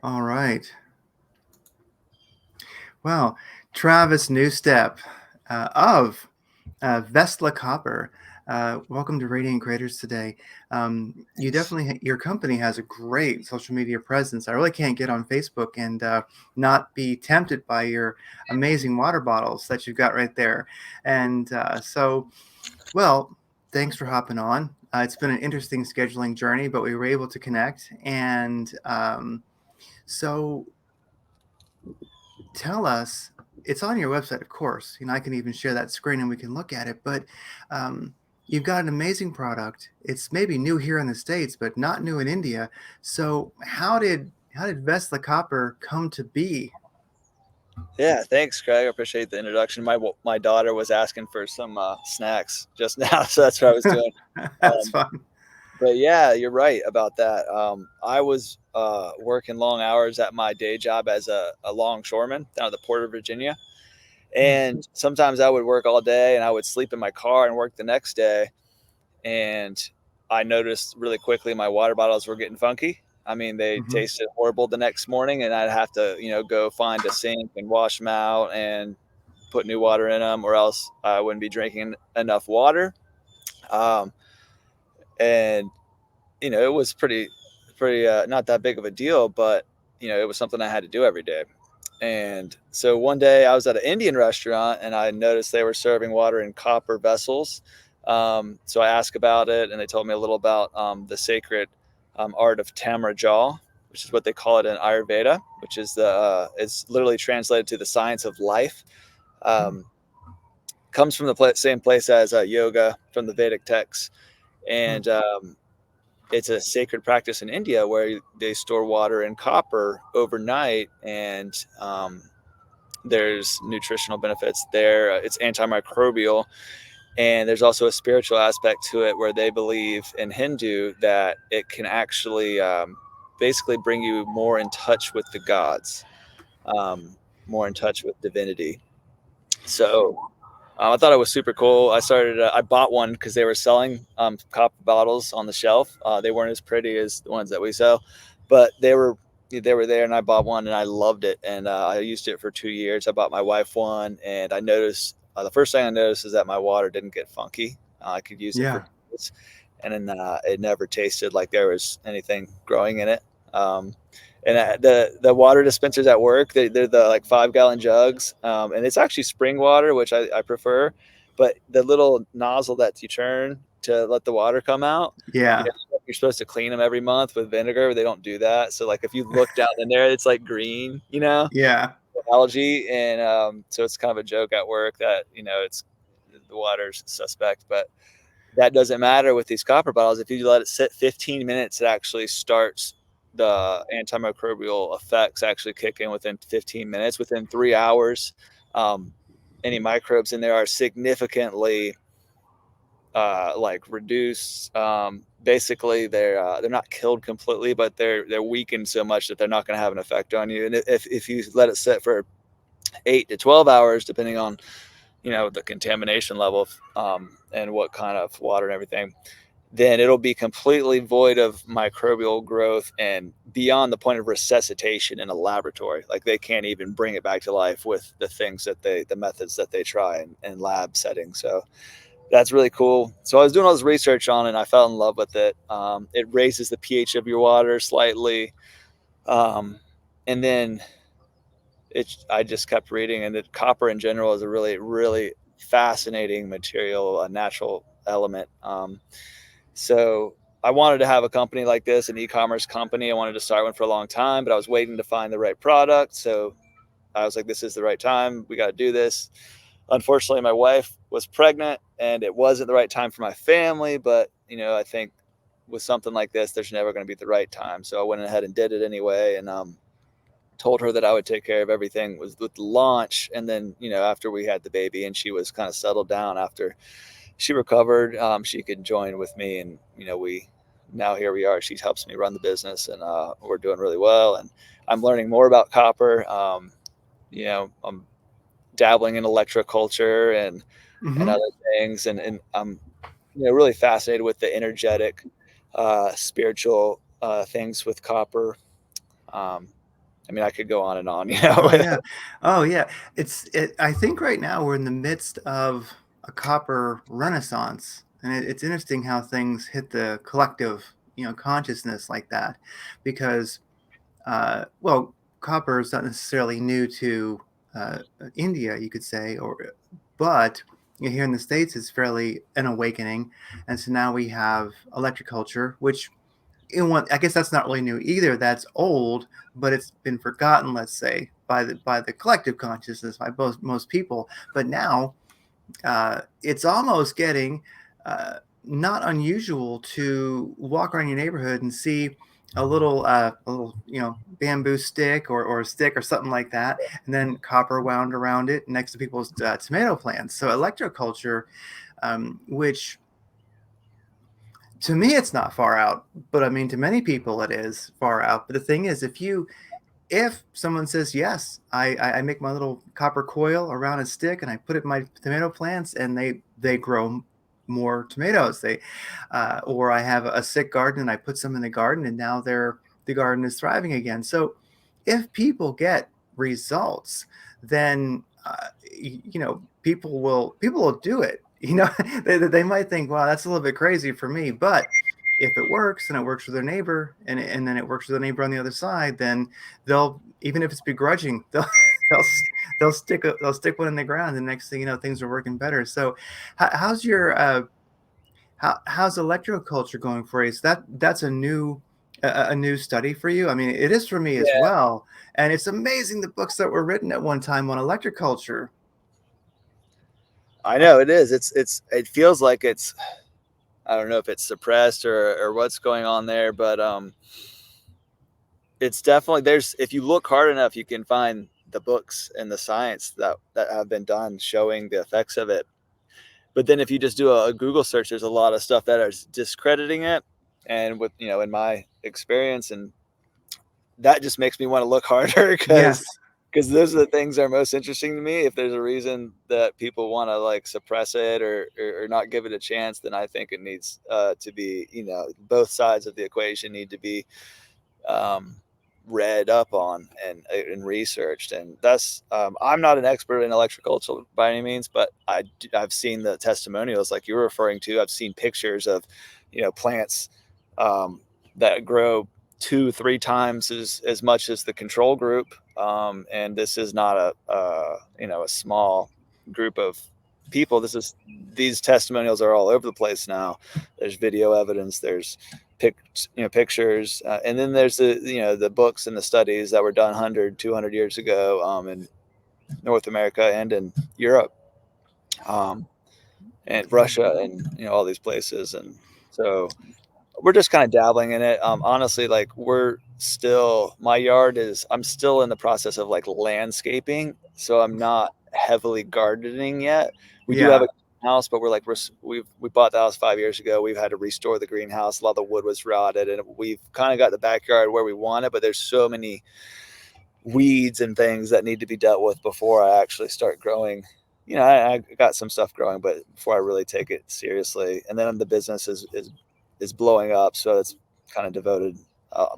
All right. Well, Travis Newstep of VeslaCopper. Welcome to Radiant Creators today. You definitely, your company has a great social media presence. I really can't get on Facebook and not be tempted by your amazing water bottles that you've got right there. And well, thanks for hopping on. It's been an interesting scheduling journey, but we were able to connect. And so tell us, it's on your website, of course. I can even share that screen and we can look at it. But you've got an amazing product. It's maybe new here in the States, but not new in India. So how did VeslaCopper come to be? Yeah, thanks, Craig. I appreciate the introduction. My daughter was asking for some snacks just now, so that's what I was doing. That's Um, fun. but yeah, you're right about that. I was working long hours at my day job as a longshoreman down at the Port of Virginia, Hmm. and sometimes I would work all day and I would sleep in my car and work the next day. And I noticed really quickly my water bottles were getting funky. I mean, they Hmm. tasted horrible the next morning, and I'd have to, go find a sink and wash them out and put new water in them, or else I wouldn't be drinking enough water. Um, and it was pretty not that big of a deal, but it was something I had to do every day. And so one day I was at an Indian restaurant and I noticed they were serving water in copper vessels. So I asked about it, and they told me a little about the sacred art of Tamra Jal, which is what they call it in Ayurveda, which is it's literally translated to the science of life. Um, Comes from the same place as yoga from the Vedic texts, and it's a sacred practice in India where they store water in copper overnight, and there's nutritional benefits there. It's antimicrobial, and there's also a spiritual aspect to it where they believe in Hindu that it can actually basically bring you more in touch with the gods, um, more in touch with divinity. So I thought it was super cool. I bought one because they were selling copper bottles on the shelf. They weren't as pretty as the ones that we sell, but they were there, and I bought one and I loved it. And I used it for 2 years. I bought my wife one, and I noticed the first thing I noticed is that my water didn't get funky. I could use it for Yeah. days, and then it never tasted like there was anything growing in it. Um, and the water dispensers at work, they're the like 5 gallon jugs, and it's actually spring water, which I prefer. But the little nozzle that you turn to let the water come out, you Yeah. know, you're supposed to clean them every month with vinegar, but they don't do that. So like if you look down in there, it's like green, Yeah. algae, and so it's kind of a joke at work that it's the water's suspect, but that doesn't matter with these copper bottles. If you let it sit 15 minutes, it actually starts the antimicrobial effects actually kick in within 15 minutes. Within 3 hours, um, any microbes in there are significantly like reduced. Basically, they're not killed completely, but they're weakened so much that they're not going to have an effect on you. And if you let it sit for 8 to 12 hours, depending on the contamination level, and what kind of water and everything, then it'll be completely void of microbial growth and beyond the point of resuscitation in a laboratory. Like they can't even bring it back to life with the methods that they try in lab settings. So that's really cool. So I was doing all this research on it and I fell in love with it. It raises the pH of your water slightly. Um, and then I just kept reading, and that copper in general is a really, really fascinating material, a natural element. So I wanted to have a company like this, an e-commerce company. I wanted to start one for a long time, but I was waiting to find the right product. So I was like, this is the right time. We got to do this. Unfortunately, my wife was pregnant, and it wasn't the right time for my family. But I think with something like this, there's never going to be the right time. So I went ahead and did it anyway, and told her that I would take care of everything with the launch. And then, after we had the baby and she was kind of settled down after she recovered, she could join with me. And, now here we are. She helps me run the business, and we're doing really well. And I'm learning more about copper. I'm dabbling in electroculture and Hmm. other things. And I'm, really fascinated with the energetic, spiritual things with copper. Um, I mean, I could go on and on, Oh yeah. Oh yeah. I think right now we're in the midst of a copper renaissance. And it's interesting how things hit the collective, consciousness like that. Because well, copper is not necessarily new to uh, India, you could say, but here in the States, it's fairly an awakening. And so now we have electric culture, which I guess that's not really new either. That's old, but it's been forgotten, let's say, by the collective consciousness, by most people. But now it's almost getting not unusual to walk around your neighborhood and see a little bamboo stick or a stick or something like that, and then copper wound around it next to people's tomato plants. So electroculture, which to me it's not far out, but I mean to many people it is far out. But the thing is, if someone says yes, I make my little copper coil around a stick and I put it in my tomato plants and they grow more tomatoes. Or I have a sick garden and I put some in the garden and now the garden is thriving again. So if people get results, then people will do it. They might think, wow, that's a little bit crazy for me, but if it works and it works for their neighbor and then it works for the neighbor on the other side, then they'll, even if it's begrudging, they'll they'll stick one in the ground, and the next thing you know, things are working better. So how's your how's electroculture going for you? So that's a new study for you. I mean, it is for me as Yeah, well, and it's amazing the books that were written at one time on electroculture. I know it is. It feels like it's, I don't know if it's suppressed or what's going on there, but it's definitely, there's, if you look hard enough, you can find the books and the science that have been done showing the effects of it. But then if you just do a Google search, there's a lot of stuff that is discrediting it. And with, in my experience, and that just makes me want to look harder Yes. because those are the things that are most interesting to me. If there's a reason that people want to like suppress it or not give it a chance, then I think it needs to be, both sides of the equation need to be um, read up on and researched. And that's I'm not an expert in electrical by any means, but I've seen the testimonials like you're referring to. I've seen pictures of plants um, that grow 2-3 times as much as the control group. And this is not a small group of people. These testimonials are all over the place now. There's video evidence, there's pictures, and then there's the books and the studies that were done 100, 200 years ago in North America and in Europe, um, and Yeah. Russia, and all these places. And so we're just kind of dabbling in it. Honestly, like my yard is, I'm still in the process of like landscaping, so I'm not heavily gardening yet. We do have Yeah. a house, but we bought the house 5 years ago. We've had to restore the greenhouse. A lot of the wood was rotted, and we've kind of got the backyard where we want it, but there's so many weeds and things that need to be dealt with before I actually start growing. I got some stuff growing, but before I really take it seriously. And then the business is blowing up, so it's kind of devoted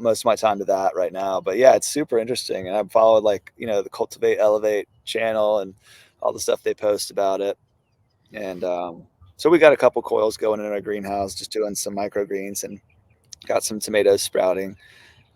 most of my time to that right now. But yeah, it's super interesting, and I've followed like the Cultivate Elevate channel and all the stuff they post about it. And so we got a couple coils going in our greenhouse, just doing some microgreens, and got some tomatoes sprouting,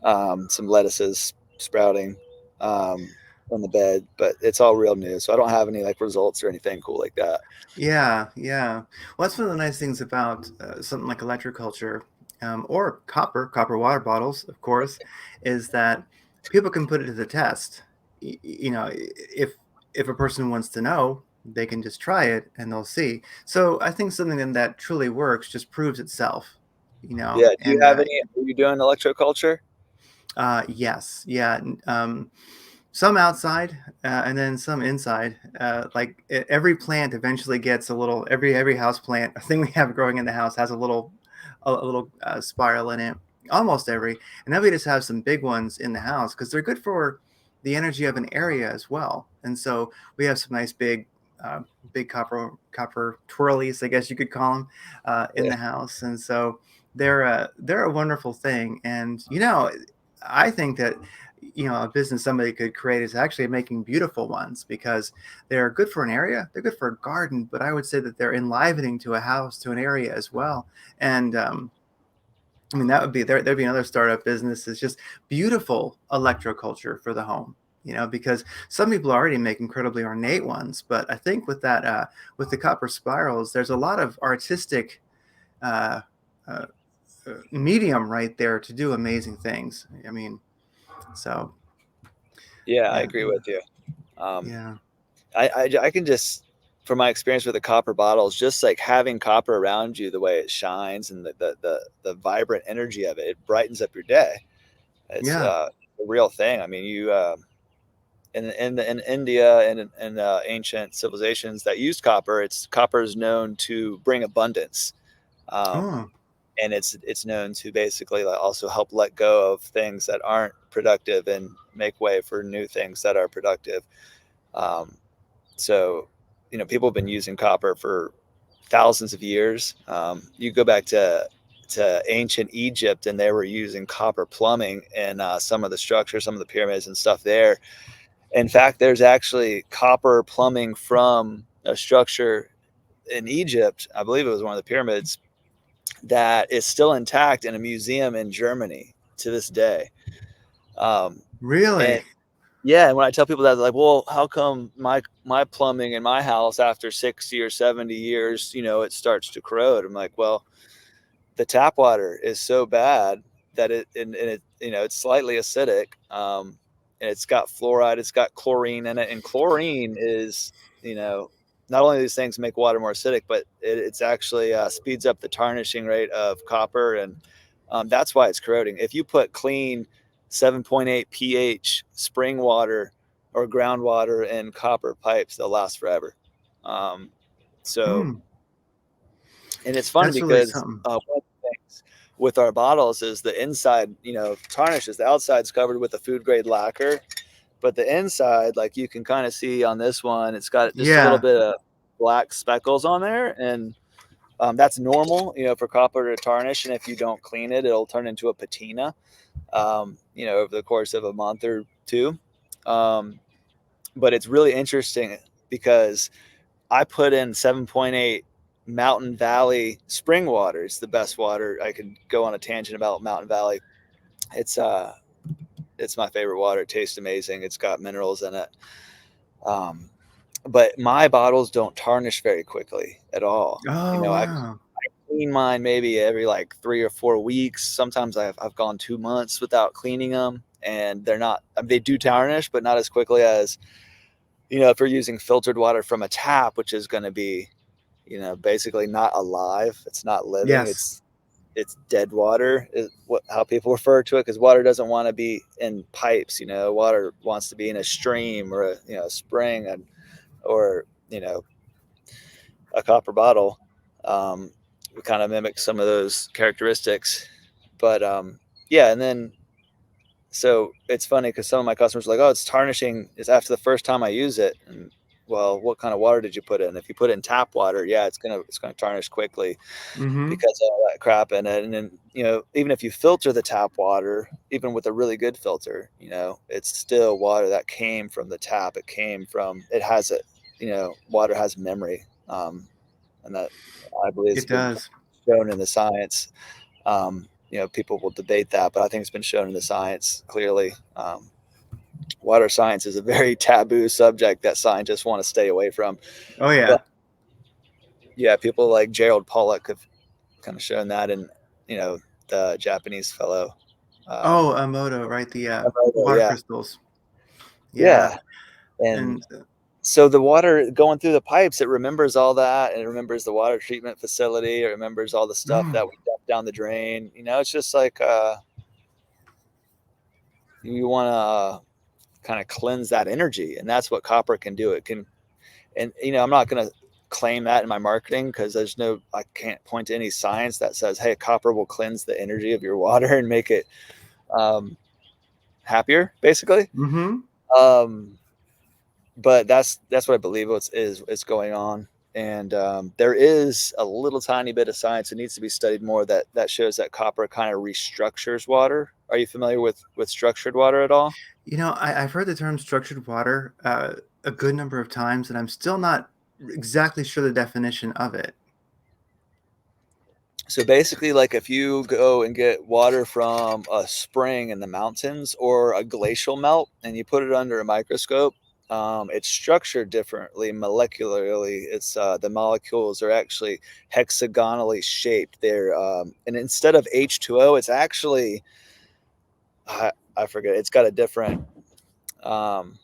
some lettuces sprouting on the bed, but it's all real new. So I don't have any like results or anything cool like that. Yeah, yeah. Well, that's one of the nice things about something like electroculture, or copper water bottles, of course, is that people can put it to the test. If a person wants to know, they can just try it and they'll see. So I think something that truly works just proves itself, Yeah. Do you and have any? Are you doing electroculture? yes, yeah. Some outside, and then some inside. Like every plant eventually gets a little. Every house plant thing we have growing in the house has a little spiral in it. Almost every, and then we just have some big ones in the house because they're good for the energy of an area as well. And so we have some nice uh, big copper twirlies, I guess you could call them, in Yeah. the house. And so they're a wonderful thing. And I think that a business somebody could create is actually making beautiful ones, because they're good for an area, they're good for a garden, but I would say that they're enlivening to a house, to an area as well. And I mean, that would be there'd be another startup business. It's just beautiful electroculture for the home. Because some people already make incredibly ornate ones, but I think with that, with the copper spirals, there's a lot of artistic uh, uh, medium right there to do amazing things. I mean, so Yeah, I yeah, agree with you. Um, yeah. I can just, from my experience with the copper bottles, just like having copper around you, the way it shines and the vibrant energy of it, it brightens up your day. It's Yeah. a real thing. I mean, you in India and in ancient civilizations that used copper, copper is known to bring abundance, um, Oh, and it's known to basically like also help let go of things that aren't productive and make way for new things that are productive. Um, so, people have been using copper for thousands of years. You go back to ancient Egypt, and they were using copper plumbing in some of the structures, some of the pyramids and stuff there. In fact, there's actually copper plumbing from a structure in Egypt. I believe it was one of the pyramids that is still intact in a museum in Germany to this day. Um, and really? Yeah, and when I tell people that, they're like, "Well, how come my plumbing in my house after 60 or 70 years, it starts to corrode?" I'm like, "Well, the tap water is so bad that and it it's slightly acidic, and it's got fluoride, it's got chlorine in it, and chlorine is not only these things make water more acidic, but it's actually speeds up the tarnishing rate of copper, and that's why it's corroding. If you put clean 7.8 pH spring water or groundwater in copper pipes, they'll last forever. Um, so Hmm. and it's funny That's really because something. one of the things with our bottles is the inside, tarnishes. The outside's covered with a food grade lacquer, but the inside, like you can kind of see on this one, it's got just a little Yeah. bit of black speckles on there, and that's normal, for copper to tarnish. And if you don't clean it, it'll turn into a patina, over the course of a month or two. Um, but it's really interesting because I put in 7.8 Mountain Valley spring water. It's the best water. I could go on a tangent about Mountain Valley. It's uh it's my favorite water. It tastes amazing. It's got minerals in it. Um, but my bottles don't tarnish very quickly at all. Oh, I wow. clean mine maybe every like 3 or 4 weeks. Sometimes I've gone 2 months without cleaning them, and they're not. I mean, they do tarnish, but not as quickly as if you're using filtered water from a tap, which is going to be basically not alive. It's not living. Yes. It's dead water is how people refer to it, because water doesn't want to be in pipes. Water wants to be in a stream or a spring, or a copper bottle. We kind of mimic some of those characteristics, but yeah. And then so it's funny because some of my customers are like, "Oh, it's tarnishing. It's after the first time I use it." And well, what kind of water did you put in? If you put in tap water, yeah, it's gonna tarnish quickly Mm-hmm. because of all that crap in it. And then even if you filter the tap water, even with a really good filter, it's still water that came from the tap. It has it. Water has memory, and that I believe has It been does. shown in the science. People will debate that, but I think it's been shown in the science clearly. Water science is a very taboo subject that scientists want to stay away from. Oh, But yeah. yeah, people like Gerald Pollack have kind of shown that, and the Japanese fellow. Oh, Um, Moto, right? The water yeah, crystals. Yeah. yeah, and And so the water going through the pipes, it remembers all that, and it remembers the water treatment facility. It remembers all the stuff mm, that we dump down the drain. It's just like you want to kind of cleanse that energy, and that's what copper can do. It can, and I'm not going to claim that in my marketing because I can't point to any science that says, hey, copper will cleanse the energy of your water and make it um, happier, basically. mm-hmm. Um, but that's what I believe is going on. And there is a little tiny bit of science that needs to be studied more that shows that copper kind of restructures water. Are you familiar with structured water at all? I've heard the term structured water a good number of times, and I'm still not exactly sure the definition of it. So basically, like if you go and get water from a spring in the mountains or a glacial melt and you put it under a microscope, it's structured differently molecularly. It's the molecules are actually hexagonally shaped. And instead of H2O, it's actually I forget. It's got a different um,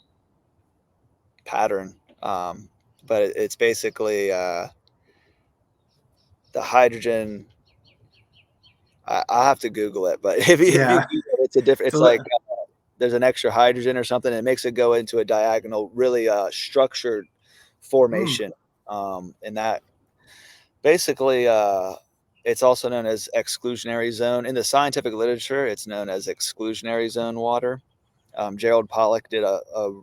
pattern, but it's basically the hydrogen. I have to Google it, but if you Yeah. Google it, it's a different. So It's like there's an extra hydrogen or something. And it makes it go into a diagonal, really structured hmm, formation, and that basically it's also known as exclusionary zone in the scientific literature. It's known as exclusionary zone water. Gerald Pollack did a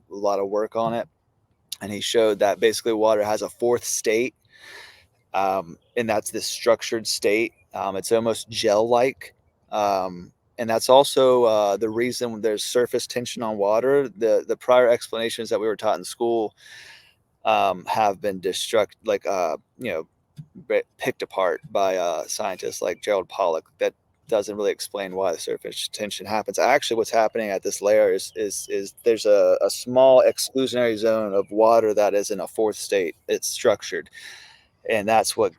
lot of work on it, and he showed that basically water has a fourth state, and that's this structured state. It's almost gel-like, and that's also the reason when there's surface tension on water. The prior explanations that we were taught in school have been picked apart by scientists like Gerald Pollack. That doesn't really explain why the surface tension happens. Actually, what's happening at this layer is there's a small exclusionary zone of water that is in a fourth state. It's structured, and that's what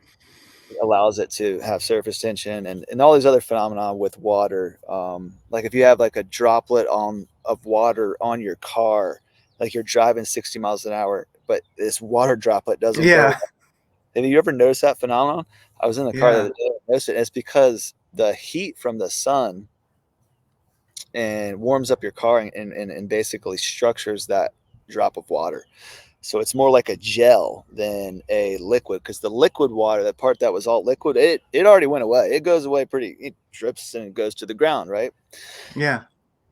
allows it to have surface tension and all these other phenomena with water. Like if you have like a droplet of water on your car, like you're driving 60 miles an hour, but this water droplet doesn't go. yeah, Have you ever noticed that phenomenon? I was in the car the other yeah, day, I noticed it. It's because the heat from the sun and warms up your car and basically structures that drop of water. So it's more like a gel than a liquid, because the liquid water, that part that was all liquid, it already went away. It goes away it drips and it goes to the ground, right? yeah.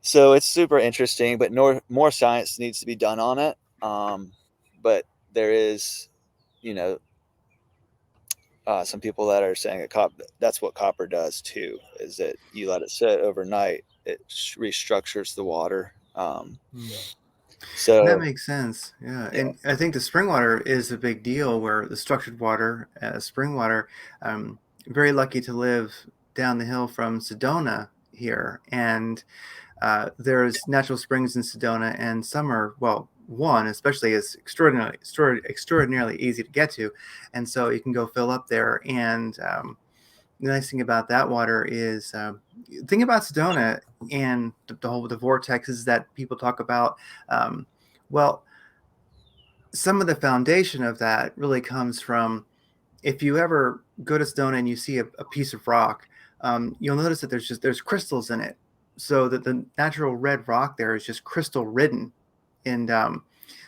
So it's super interesting, but more science needs to be done on it. But there is, you know, some people that are saying that that's what copper does too, is that you let it sit overnight, it restructures the water. Hmm. That So makes sense. Yeah. yeah, And I think the spring water is a big deal where the structured water, spring water, very lucky to live down the hill from Sedona here. And there's natural springs in Sedona, and some are, well, one especially is extraordinarily easy to get to. And so you can go fill up there. And the nice thing about that water is, thing about Sedona and the vortexes that people talk about. Um, well, some of the foundation of that really comes from, if you ever go to Sedona and you see a piece of rock, you'll notice that there's crystals in it, so that the natural red rock there is just crystal ridden, and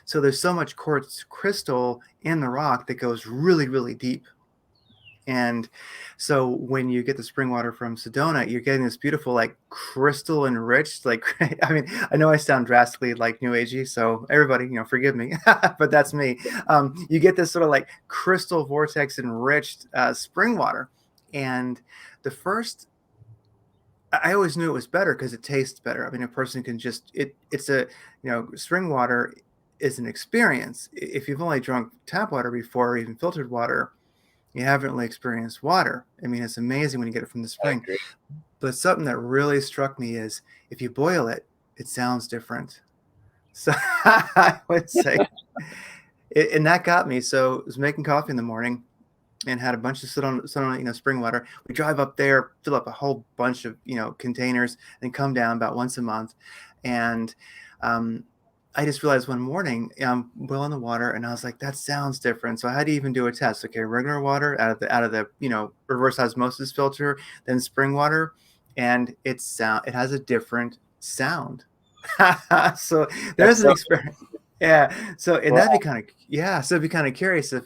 so there's so much quartz crystal in the rock that goes really really deep. And so when you get the spring water from Sedona, you're getting this beautiful, like crystal enriched, like I mean, I know I sound drastically like new agey, so everybody, forgive me, but that's me. You get this sort of like crystal vortex enriched spring water, and the first, I always knew it was better because it tastes better. I mean, a person can just it's a spring water is an experience. If you've only drunk tap water before or even filtered water, you haven't really experienced water. I mean, it's amazing when you get it from the I spring. agree. But something that really struck me is if you boil it, it sounds different. So I would say, and that got me. So I was making coffee in the morning and had a bunch of sit on spring water. We drive up there, fill up a whole bunch of containers, and come down about once a month. And um, I just realized one morning I'm boiling the water, and I was like, that sounds different. So I had to even do a test. Okay, regular water out of the reverse osmosis filter, then spring water, and it has a different sound. So That's there's an so experiment. Yeah. So and that'd be wow. kind of yeah. So it'd be kind of curious if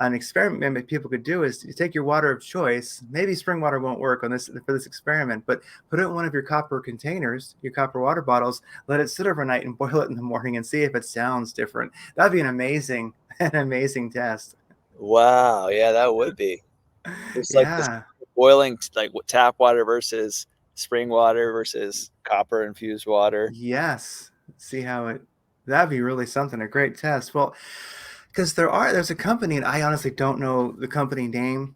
an experiment that people could do is you take your water of choice. Maybe spring water won't work on this for this experiment, but put it in one of your copper containers, your copper water bottles, let it sit overnight and boil it in the morning and see if it sounds different. That'd be an amazing test. Wow, yeah, that would be. It's like this Yeah. boiling like tap water versus spring water versus copper infused water. Yes. See how it, that'd be really something, a great test. Well, because there's a company, and I honestly don't know the company name,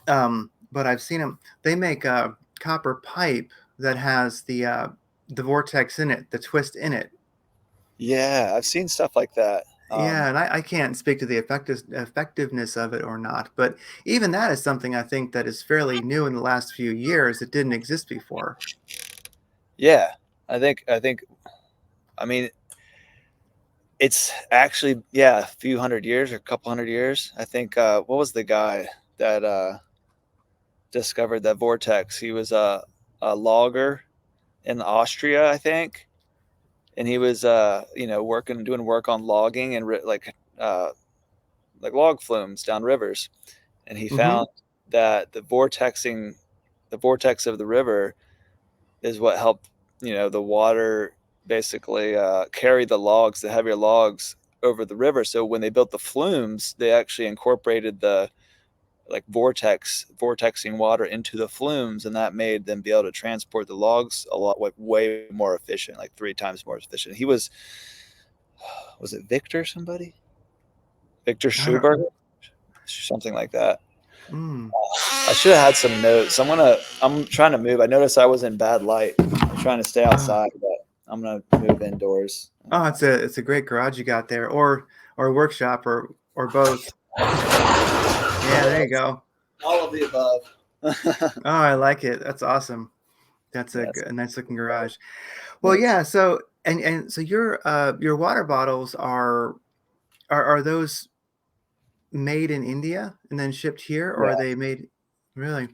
but I've seen them. They make a copper pipe that has the vortex in it, the twist in it. Yeah, I've seen stuff like that. Yeah, and I can't speak to the effectiveness of it or not, but even that is something I think that is fairly new in the last few years. It didn't exist before. Yeah, I think I mean it's actually, yeah, a few hundred years or a couple hundred years. I think what was the guy that discovered that vortex? He was a logger in Austria, I think, and he was doing work on logging and like log flumes down rivers, and he Mm-hmm. found that the vortex of the river is what helped the water basically carry the heavier logs over the river. So when they built the flumes, they actually incorporated the like vortexing water into the flumes, and that made them be able to transport the logs a lot, like way more efficient, like 3 times more efficient. He was it Victor I don't. Schuberger, something like that. Mm. I should have had some notes. I'm trying to move. I noticed I was in bad light. I'm trying to stay Oh, outside, but I'm gonna move indoors. oh, it's a great garage you got there, or workshop, or both. Yeah, there you go. All of the above. Oh, I like it. That's awesome. That's Yes. a nice looking garage. Well, Thanks. yeah. So and so your water bottles are those made in India and then shipped here, or Yeah, are they made really?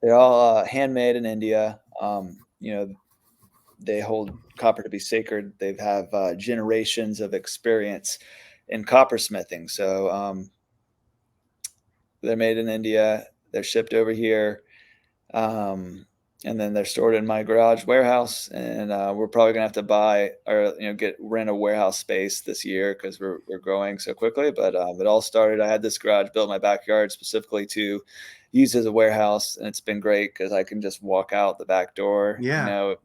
they're all handmade in India. They hold copper to be sacred. They have generations of experience in coppersmithing. So they're made in India. They're shipped over here. Um, and then they're stored in my garage warehouse. And we're probably gonna have to buy or rent a warehouse space this year because we're growing so quickly. But it all started. I had this garage built in my backyard specifically to use as a warehouse, and it's been great because I can just walk out the back door, Yeah.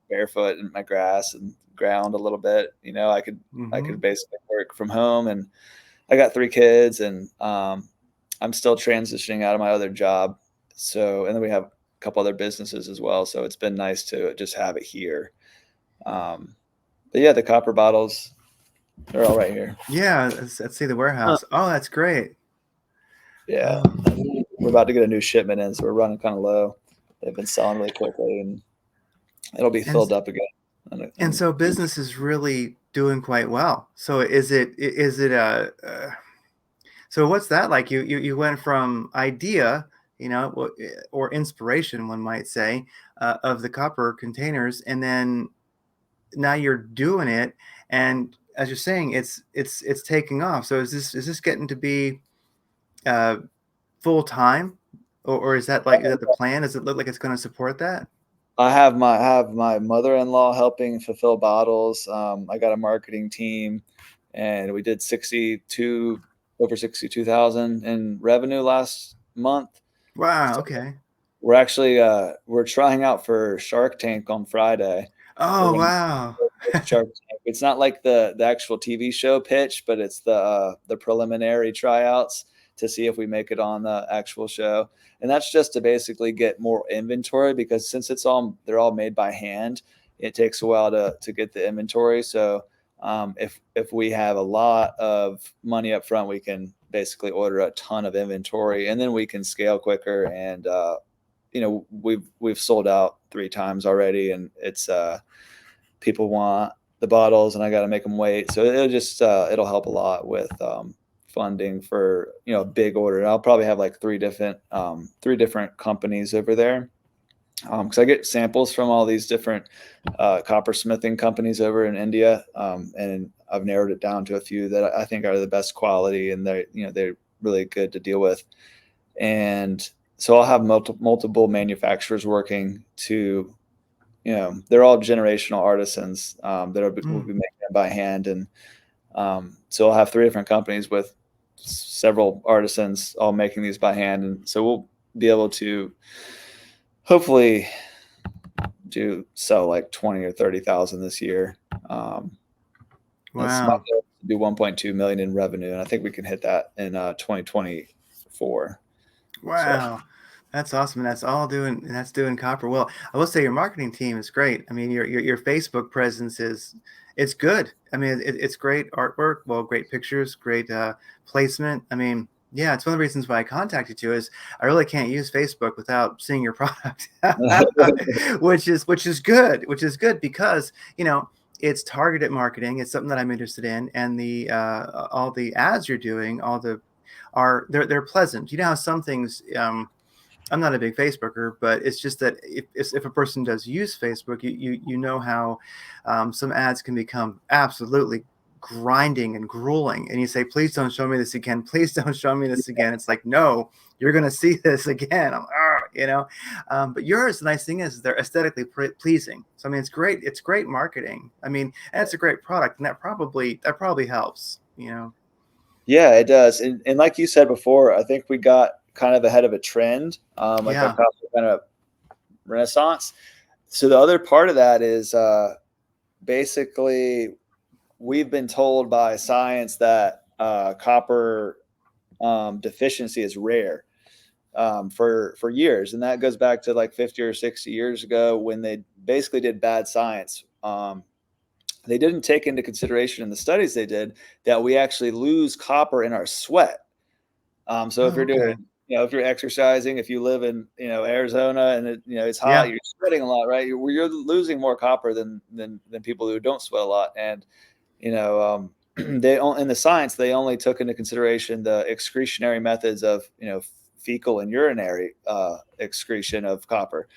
barefoot in my grass and ground a little bit. I could Mm-hmm. basically work from home, and I got 3 kids, and I'm still transitioning out of my other job. So, and then we have a couple other businesses as well. So it's been nice to just have it here. Um, but yeah, the copper bottles, they're all right here. Yeah. Let's see the Huh. warehouse. Oh, that's great. Yeah. Oh. We're about to get a new shipment in, so we're running kind of low. They've been selling really quickly, and it'll be And filled up again. and so business is really doing quite well. So is it so what's that like? You went from idea, or inspiration, one might say, of the copper containers, and then now you're doing it, and as you're saying, it's taking off. So is this getting to be uh, full time, or is that the plan? Does it look like it's going to support that? I have my mother-in-law helping fulfill bottles. I got a marketing team, and we did over 62,000 in revenue last month. Wow. So Okay. we're trying out for Shark Tank on Friday. We're Oh gonna wow. Shark Tank. It's not like the actual TV show pitch, but it's the preliminary tryouts to see if we make it on the actual show. And that's just to basically get more inventory because since they're all made by hand, it takes a while to get the inventory. So if we have a lot of money up front, we can basically order a ton of inventory, and then we can scale quicker. And we've sold out 3 times already, and it's people want the bottles, and I got to make them wait. So it'll help a lot with funding for a big order. And I'll probably have like three different companies over there because I get samples from all these different coppersmithing companies over in India, and I've narrowed it down to a few that I think are the best quality, and they're really good to deal with. And so I'll have multiple manufacturers working to, they're all generational artisans will Mm. be making it by hand, and so I'll have 3 different companies with several artisans all making these by hand, and so we'll be able to hopefully do sell like 20 or 30,000 this year. It's my Wow. goal to do 1.2 million in revenue, and I think we can hit that in 2024. So Wow. That's awesome. And that's doing copper. Well, I will say your marketing team is great. I mean, your Facebook presence is it's good. I mean, it's great artwork, well, great pictures, great placement. I mean, yeah, it's one of the reasons why I contacted you is I really can't use Facebook without seeing your product, which is good because, it's targeted marketing. It's something that I'm interested in, and the all the ads you're doing, all the are they're pleasant. You know how some things I'm not a big Facebooker, but it's just that if a person does use Facebook, you know how some ads can become absolutely grinding and grueling, and you say, "Please don't show me this again. Please don't show me this again." It's like, no, you're gonna see this again. But yours, the nice thing is they're aesthetically pleasing. So I mean, it's great. It's great marketing. I mean, and it's a great product, and that probably helps. yeah, it does. And like you said before, I think we got kind of ahead of a trend, like a Yeah. kind of renaissance. So the other part of that is basically we've been told by science that copper deficiency is rare for years, and that goes back to like 50 or 60 years ago when they basically did bad science. They didn't take into consideration in the studies they did that we actually lose copper in our sweat. So if Oh, you're doing, okay. if you're exercising, if you live in, Arizona and it's hot, Yeah. you're sweating a lot, right? You're losing more copper than people who don't sweat a lot. And, in the science, they only took into consideration the excretionary methods of, fecal and urinary excretion of copper.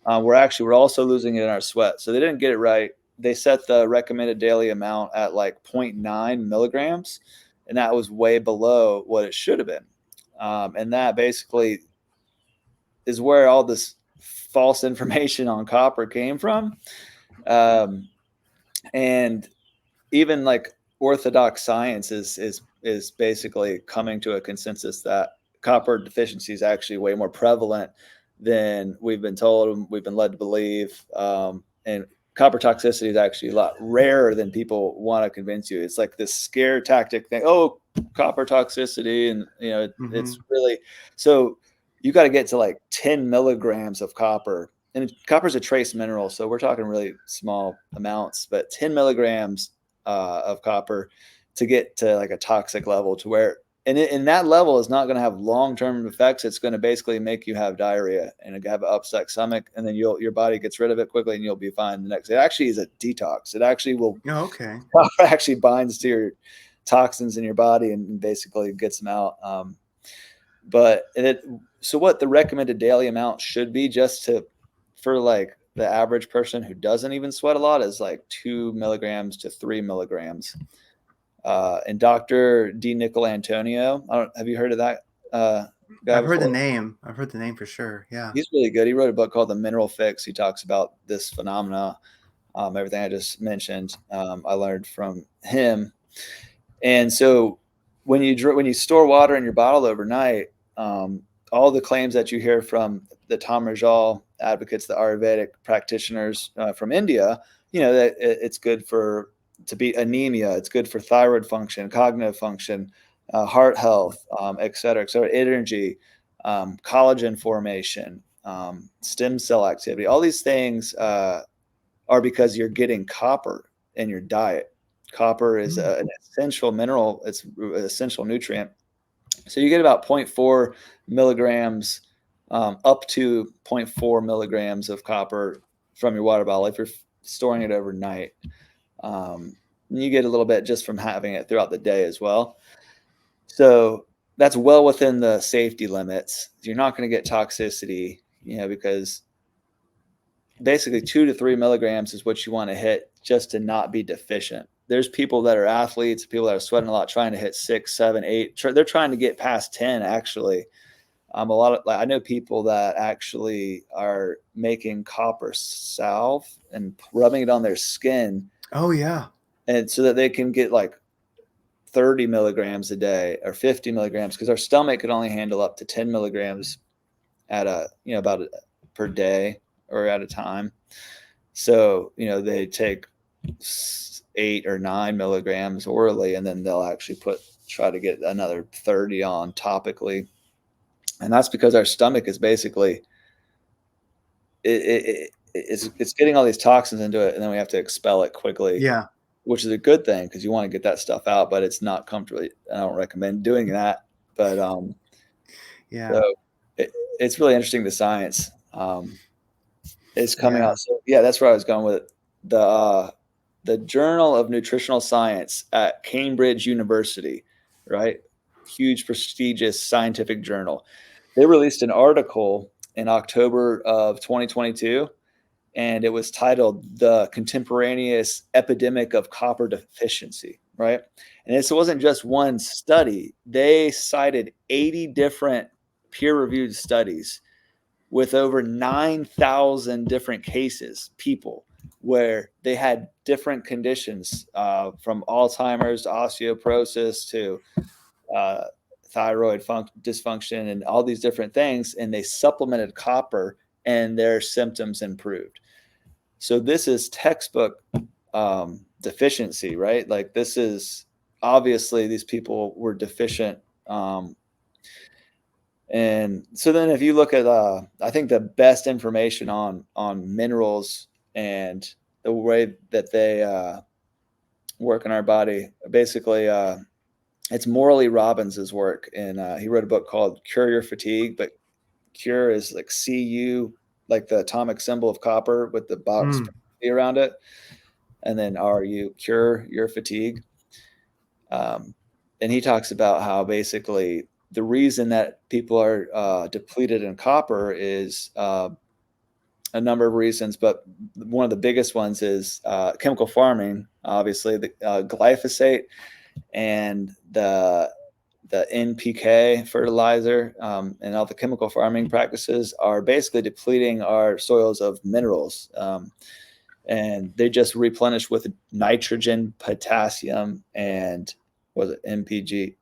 We're also losing it in our sweat. So they didn't get it right. They set the recommended daily amount at like zero 0.9 milligrams, and that was way below what it should have been. And that basically is where all this false information on copper came from. Um, and even like orthodox science is basically coming to a consensus that copper deficiency is actually way more prevalent than we've been told, we've been led to believe. And copper toxicity is actually a lot rarer than people want to convince you. It's like this scare tactic thing. Oh, copper toxicity, and Hmm. it's really so. You got to get to like 10 milligrams of copper, and copper is a trace mineral, so we're talking really small amounts. But 10 milligrams of copper to get to like a toxic level to where and that level is not going to have long-term effects. It's going to basically make you have diarrhea and have an upset stomach, and then your body gets rid of it quickly and you'll be fine the next day. It actually is a detox. It actually will Oh, okay. actually binds to your toxins in your body and basically gets them out. So what the recommended daily amount should be just for like the average person who doesn't even sweat a lot is like 2 milligrams to 3 milligrams. And Dr. D. Nicol Antonio, have you heard of that guy I've heard the before? name. I've heard the name for sure. Yeah. He's really good. He wrote a book called The Mineral Fix. He talks about this phenomena. Everything I just mentioned, I learned from him. And so when you store water in your bottle overnight, all the claims that you hear from the Tom Rajal advocates, the Ayurvedic practitioners from India, that it's good to beat anemia, it's good for thyroid function, cognitive function, heart health, et cetera, energy, collagen formation, stem cell activity. All these things are because you're getting copper in your diet. Copper is Mm. an essential mineral. It's an essential nutrient. So you get about zero 0.4 milligrams up to zero 0.4 milligrams of copper from your water bottle if you're storing it overnight. You get a little bit just from having it throughout the day as well. So that's well within the safety limits. You're not going to get toxicity, because basically 2 to 3 milligrams is what you want to hit just to not be deficient. There's people that are athletes, people that are sweating a lot, trying to hit 6, 7, 8. They're trying to get past 10. Actually, I know people that actually are making copper salve and rubbing it on their skin, Oh, yeah. and so that they can get like 30 milligrams a day or 50 milligrams, because our stomach can only handle up to 10 milligrams at about per day or at a time. So, they take 8 or 9 milligrams orally, and then they'll actually try to get another 30 on topically. And that's because our stomach is basically, it's getting all these toxins into it, and then we have to expel it quickly, Yeah. which is a good thing because you want to get that stuff out, but it's not comfortable. I don't recommend doing that. But Yeah. so it's really interesting, the science is coming Yeah. out. So yeah, that's where I was going with it. The Journal of Nutritional Science at Cambridge University, right? Huge, prestigious scientific journal. They released an article in October of 2022, and it was titled "The Contemporaneous Epidemic of Copper Deficiency," right? And this wasn't just one study. They cited 80 different peer-reviewed studies with over 9,000 different cases, people where they had different conditions, from Alzheimer's to osteoporosis to uh, thyroid dysfunction and all these different things. And they supplemented copper and their symptoms improved. So this is textbook deficiency, right? Like, this is obviously these people were deficient. And so then if you look at, I think the best information on minerals and the way that they work in our body, basically, it's Morley Robbins's work. And he wrote a book called Cure Your Fatigue, but cure is like CU, like the atomic symbol of copper with the box Mm. around it. And then RU, cure your fatigue. And he talks about how basically the reason that people are depleted in copper is a number of reasons, but one of the biggest ones is chemical farming. Obviously, the glyphosate and the NPK fertilizer, and all the chemical farming practices are basically depleting our soils of minerals. And they just replenish with nitrogen, potassium, and was it MPG?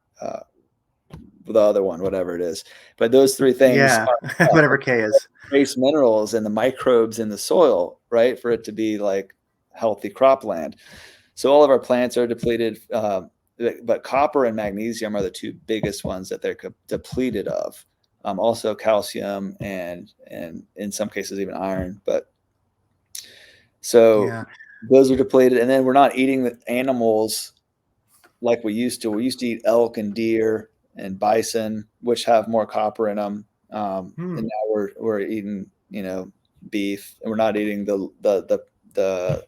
The other one, whatever it is. But those three things Yeah. are Whatever K is. trace minerals and the microbes in the soil, right, for it to be like healthy cropland. So all of our plants are depleted, but copper and magnesium are the two biggest ones that they're depleted of. Also calcium and in some cases even iron. But so Yeah. those are depleted, and then we're not eating the animals like we used to. We used to eat elk and deer and bison, which have more copper in them. And Hmm. now we're eating, beef, and we're not eating the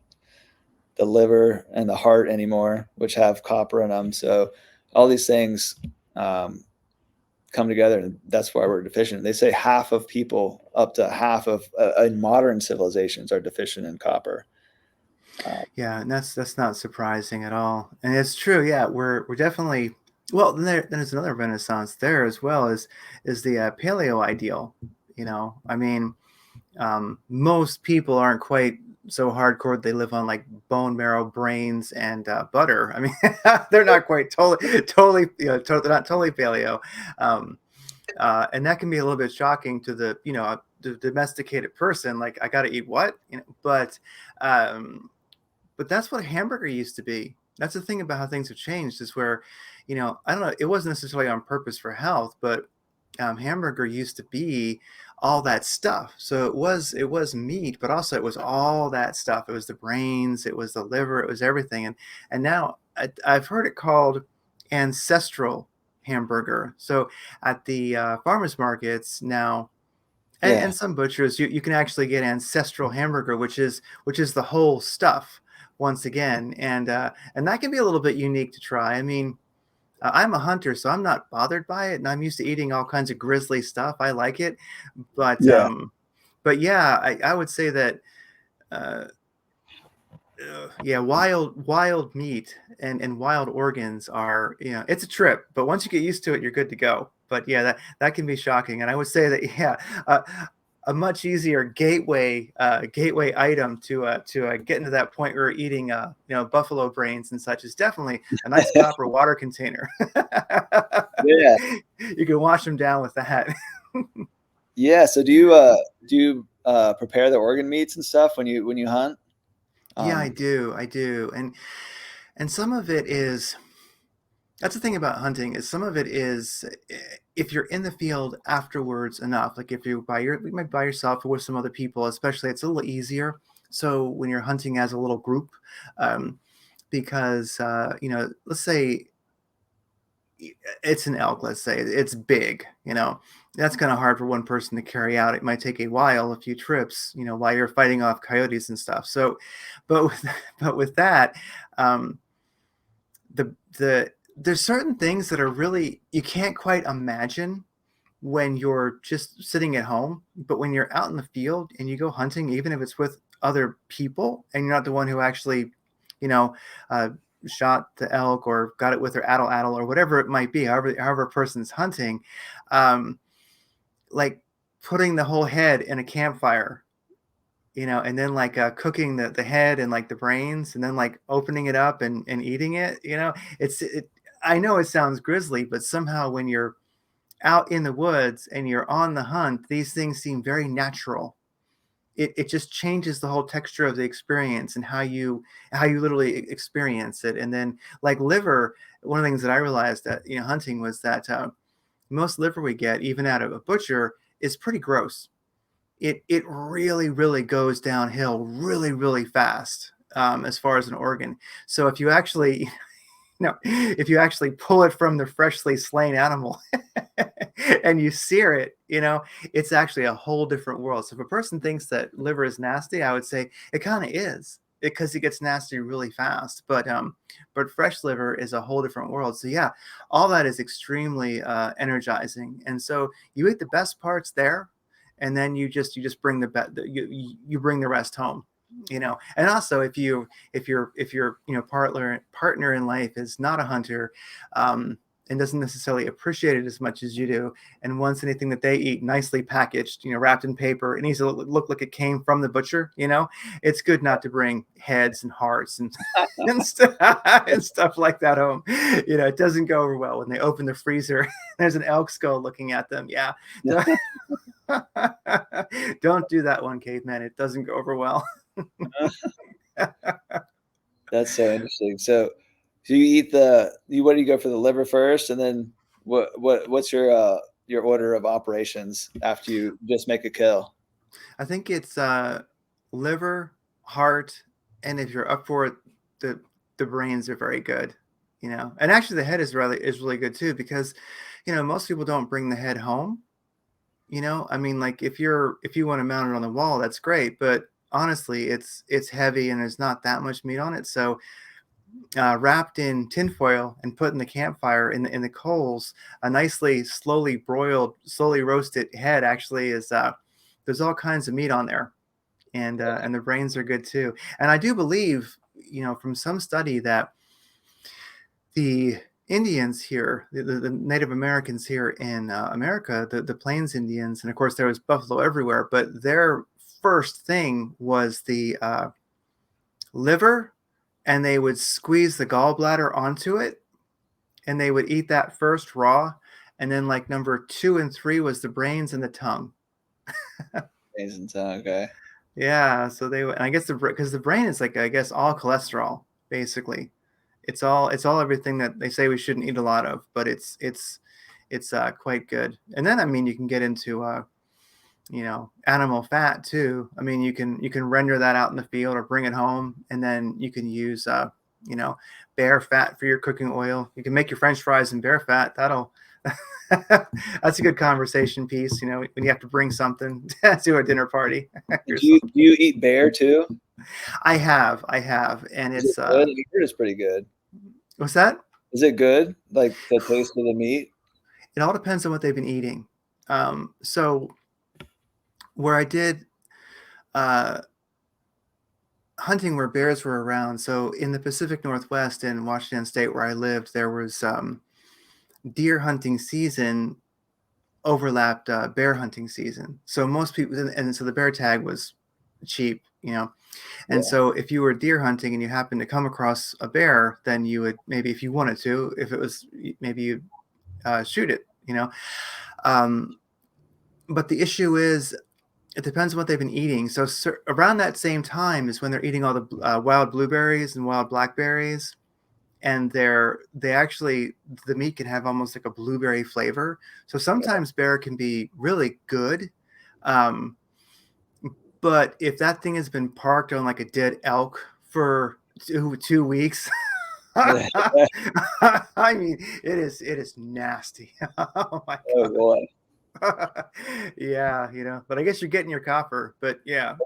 liver and the heart anymore, which have copper in them. So all these things come together, and that's why we're deficient. They say half of people, up to half of in modern civilizations, are deficient in copper. Yeah, and that's not surprising at all. And it's true. Yeah, we're definitely, well. Then there's another renaissance there as well, is the paleo ideal. I mean, most people aren't quite so hardcore. They live on like bone marrow, brains, and butter. I mean, they're not quite totally, they're not totally paleo. Um, and that can be a little bit shocking to the domesticated person. Like, I got to eat what, um, but that's what a hamburger used to be. That's the thing about how things have changed, is where, I don't know, it wasn't necessarily on purpose for health, but hamburger used to be all that stuff. So it was meat, but also it was all that stuff. It was the brains, it was the liver, it was everything. And now I've heard it called ancestral hamburger. So at the farmers markets now, Yeah, and some butchers, you can actually get ancestral hamburger, which is the whole stuff once again, and that can be a little bit unique to try. I mean, I'm a hunter, so I'm not bothered by it, and I'm used to eating all kinds of grisly stuff. I like it, but yeah, but yeah, I would say that uh, yeah, wild meat and wild organs are, it's a trip, but once you get used to it, you're good to go. But yeah, that can be shocking, and I would say that, yeah, a much easier gateway item to get into that point where we're eating buffalo brains and such is definitely a nice copper water container. yeah, You can wash them down with that. yeah. So do you prepare the organ meats and stuff when you hunt? Yeah, Um, I do. And some of it is, that's the thing about hunting, is some of it is if you're in the field afterwards enough, like if you might by yourself or with some other people, especially, it's a little easier. So when you're hunting as a little group, um, because let's say it's an elk, let's say it's big, that's kind of hard for one person to carry out. It might take a while, a few trips, while you're fighting off coyotes and stuff. So, but with but with that, um, there's certain things that are really, you can't quite imagine when you're just sitting at home, but when you're out in the field and you go hunting, even if it's with other people and you're not the one who actually, you know, uh, shot the elk or got it with their attle or whatever it might be, however a person's hunting, um, like putting the whole head in a campfire, and then like cooking the head and like the brains, and then like opening it up and eating it. I know it sounds grisly, but somehow when you're out in the woods and you're on the hunt, these things seem very natural. It just changes the whole texture of the experience and how you literally experience it. And then like liver, one of the things that I realized that hunting was that most liver we get, even out of a butcher, is pretty gross. It really really goes downhill really really fast, as far as an organ. So if you actually if you actually pull it from the freshly slain animal and you sear it, it's actually a whole different world. So if a person thinks that liver is nasty, I would say it kind of is, because it gets nasty really fast. But fresh liver is a whole different world. So yeah, all that is extremely energizing. And so you eat the best parts there, and then you just bring you bring the rest home. And also if your partner in life is not a hunter, and doesn't necessarily appreciate it as much as you do, and wants anything that they eat nicely packaged, wrapped in paper, it needs to look like it came from the butcher. It's good not to bring heads and hearts and and stuff, and stuff like that home. It doesn't go over well when they open the freezer. There's an elk skull looking at them. Yeah. Don't do that one, caveman. It doesn't go over well. that's so interesting. So you eat what do you go for, the liver first, and then what's your order of operations after you just make a kill? I think it's liver, heart, and if you're up for it, the the brains are very good. And actually the head is really good too, because most people don't bring the head home. I mean, like if you want to mount it on the wall, that's great, but honestly, it's heavy and there's not that much meat on it. So wrapped in tinfoil and put in the campfire in the coals, a nicely slowly broiled, slowly roasted head actually is there's all kinds of meat on there, and the brains are good too. And I do believe, from some study that the Indians here, the Native Americans here in America, the Plains Indians, and of course there was buffalo everywhere, but their first thing was the liver, and they would squeeze the gallbladder onto it, and they would eat that first raw, and then like number two and three was the brains and the tongue. Amazing. Okay. Yeah, so and I guess because the brain is like, I guess, all cholesterol basically. It's all everything that they say we shouldn't eat a lot of, but it's quite good. And then I mean you can get into animal fat too. I mean you can render that out in the field or bring it home, and then you can use you know bear fat for your cooking oil. You can make your French fries in bear fat. That'll that's a good conversation piece. When you have to bring something to a dinner party. Do you eat bear too? I have, and Is it it's good? I heard it's pretty good. what's that? Is it good? Like the taste of the meat? It all depends on what they've been eating. So where I did uh, hunting where bears were around, so in the Pacific Northwest in Washington State where I lived, there was deer hunting season overlapped bear hunting season. So most people, and so the bear tag was cheap, And Yeah. so if you were deer hunting and you happened to come across a bear, then you would, maybe if you wanted to, if it was, maybe you shoot it. Um, but the issue is it depends on what they've been eating. So around that same time is when they're eating all the wild blueberries and wild blackberries, and they actually, the meat can have almost like a blueberry flavor. So sometimes bear can be really good. Um, but if that thing has been parked on like a dead elk for 2 weeks, Yeah. I mean, it is nasty. Oh my Oh boy. God. Yeah, but I guess you're getting your copper, but yeah,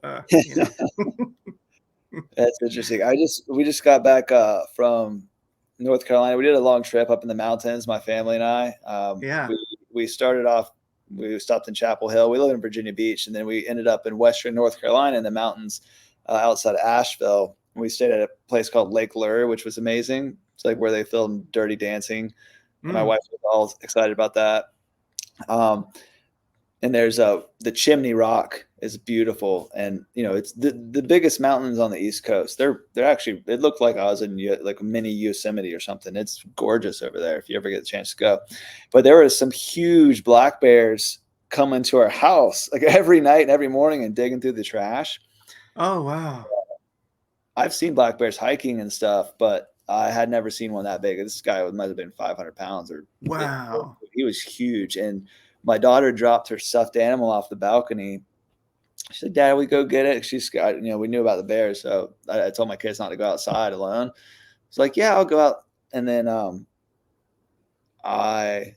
That's interesting. We just got back from North Carolina. We did a long trip up in the mountains, my family and I. Yeah. We started off. We stopped in Chapel Hill. We live in Virginia Beach, and then we ended up in Western North Carolina in the mountains outside of Asheville. We stayed at a place called Lake Lure, which was amazing. It's like where they filmed Dirty Dancing, and my Mm. wife was all excited about that. And there's the Chimney Rock is beautiful, and it's the biggest mountains on the East Coast. They're actually, it looked like I was in like mini Yosemite or something. It's gorgeous over there if you ever get the chance to go. But there was some huge black bears coming to our house like every night and every morning and digging through the trash. Oh, wow. I've seen black bears hiking and stuff, but I had never seen one that big. This guy might have been 500 pounds or Wow. he was huge. And my daughter dropped her stuffed animal off the balcony. She said, "Dad, we go get it." She's got, we knew about the bears. So I told my kids not to go outside alone. It's like, yeah, I'll go out. And then I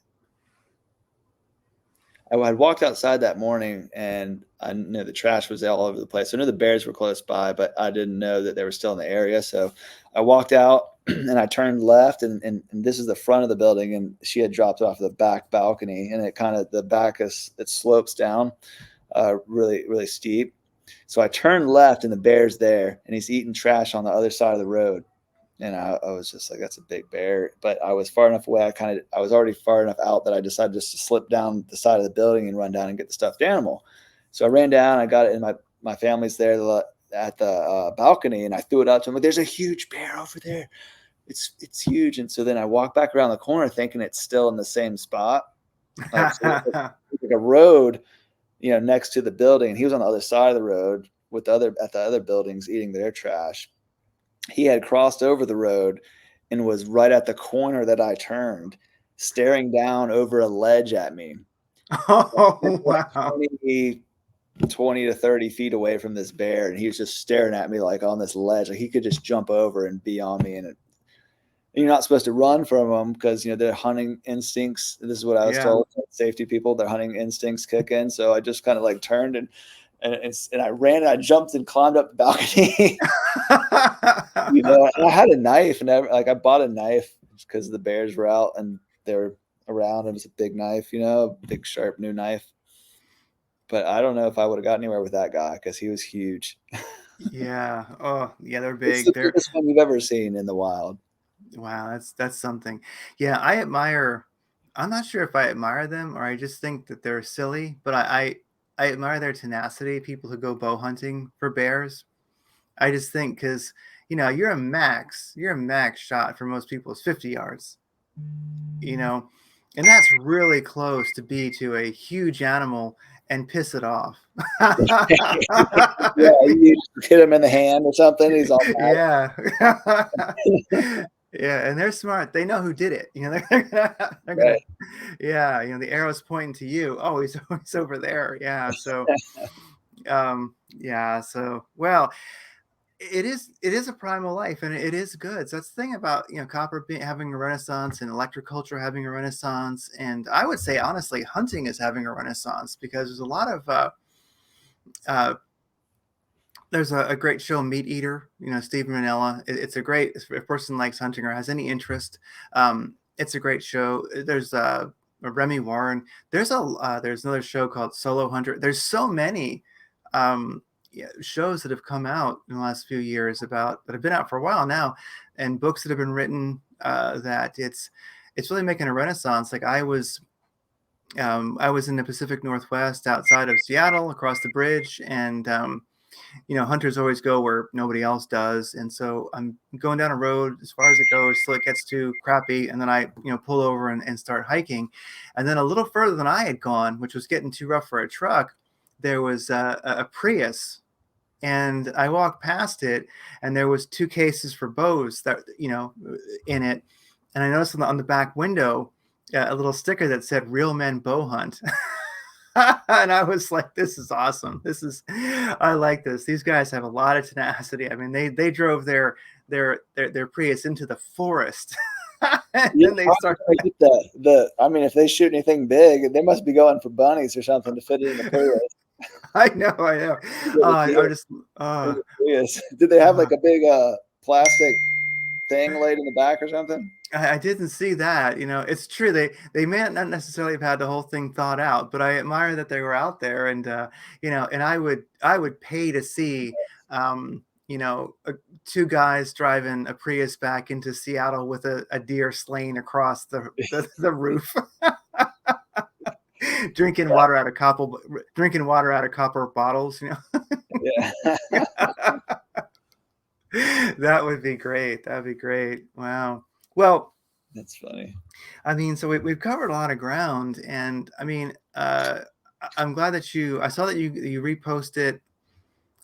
had walked outside that morning and I knew the trash was all over the place. I knew the bears were close by, but I didn't know that they were still in the area. So I walked out and I turned left and this is the front of the building. And she had dropped off the back balcony and the back it slopes down really, really steep. So I turned left and the bear's there and he's eating trash on the other side of the road. And I was just like, that's a big bear. But I was far enough away. I was already far enough out that I decided just to slip down the side of the building and run down and get the stuffed animal. So I ran down, I got it, and my family's there at the balcony, and I threw it up to him. Like, there's a huge bear over there. It's huge. And so then I walk back around the corner thinking it's still in the same spot. Like, so it's like a road, next to the building. And he was on the other side of the road at the other buildings eating their trash. He had crossed over the road and was right at the corner that I turned, staring down over a ledge at me. Oh, Like wow. 20 to 30 feet away from this bear. And he was just staring at me like on this ledge. Like he could just jump over and be on me. And you're not supposed to run from them because, their hunting instincts. This is what I was Yeah. told. Safety people, their hunting instincts kick in. So I just kind of like turned and I ran and I jumped and climbed up the balcony. And I had a knife and I bought a knife because the bears were out and they were around. It was a big knife, a big sharp new knife. But I don't know if I would have got anywhere with that guy because he was huge. Yeah. Oh, yeah, they're It's big. the biggest one you've ever seen in the wild. Wow, that's something. Yeah, I'm not sure if I admire them or I just think that they're silly, but I admire their tenacity, people who go bow hunting for bears. I just think because your max shot for most people is 50 yards, you know, and that's really close to be to a huge animal and piss it off. Yeah, you hit him in the hand or something. He's all Yeah. Yeah, and they're smart. They know who did it. They're gonna, right. yeah, the arrow's pointing to you. Oh, he's always over there. Yeah. So, yeah. So, well, it is a primal life, and it is good. So that's the thing about copper having a renaissance and electroculture having a renaissance, and I would say honestly, hunting is having a renaissance because there's a lot of uh, there's a great show, Meat Eater, Stephen Manella. It's a great, if a person likes hunting or has any interest, it's a great show. There's Remy Warren. There's another show called Solo Hunter. There's so many yeah, shows that have come out in the last few years that have been out for a while now, and books that have been written that it's really making a renaissance. Like I was in the Pacific Northwest outside of Seattle across the bridge, and hunters always go where nobody else does. And so I'm going down a road as far as it goes till it gets too crappy. And then I, pull over and start hiking. And then a little further than I had gone, which was getting too rough for a truck, there was a Prius, and I walked past it, and there was 2 cases for bows that, in it, and I noticed on the back window, a little sticker that said "Real Men Bow Hunt." And I was like, "This is awesome. I like this. These guys have a lot of tenacity." I mean, they drove their Prius into the forest, and Yeah, then they how start. do they get I mean, if they shoot anything big, they must be going for bunnies or something to fit it in the Prius. I know, I know. I just, In uh, the Prius. Did they have uh, like a big plastic thing laid in the back or something? I didn't see that. It's true. They may not necessarily have had the whole thing thought out, but I admire that they were out there, and and I would pay to see, um, 2 guys driving a Prius back into Seattle with a deer slain across the roof, drinking water out of copper bottles. Yeah. That would be great. That'd be great. Wow. Well, That's funny. I mean, so we've covered a lot of ground, and I mean, I'm glad that I saw that you reposted.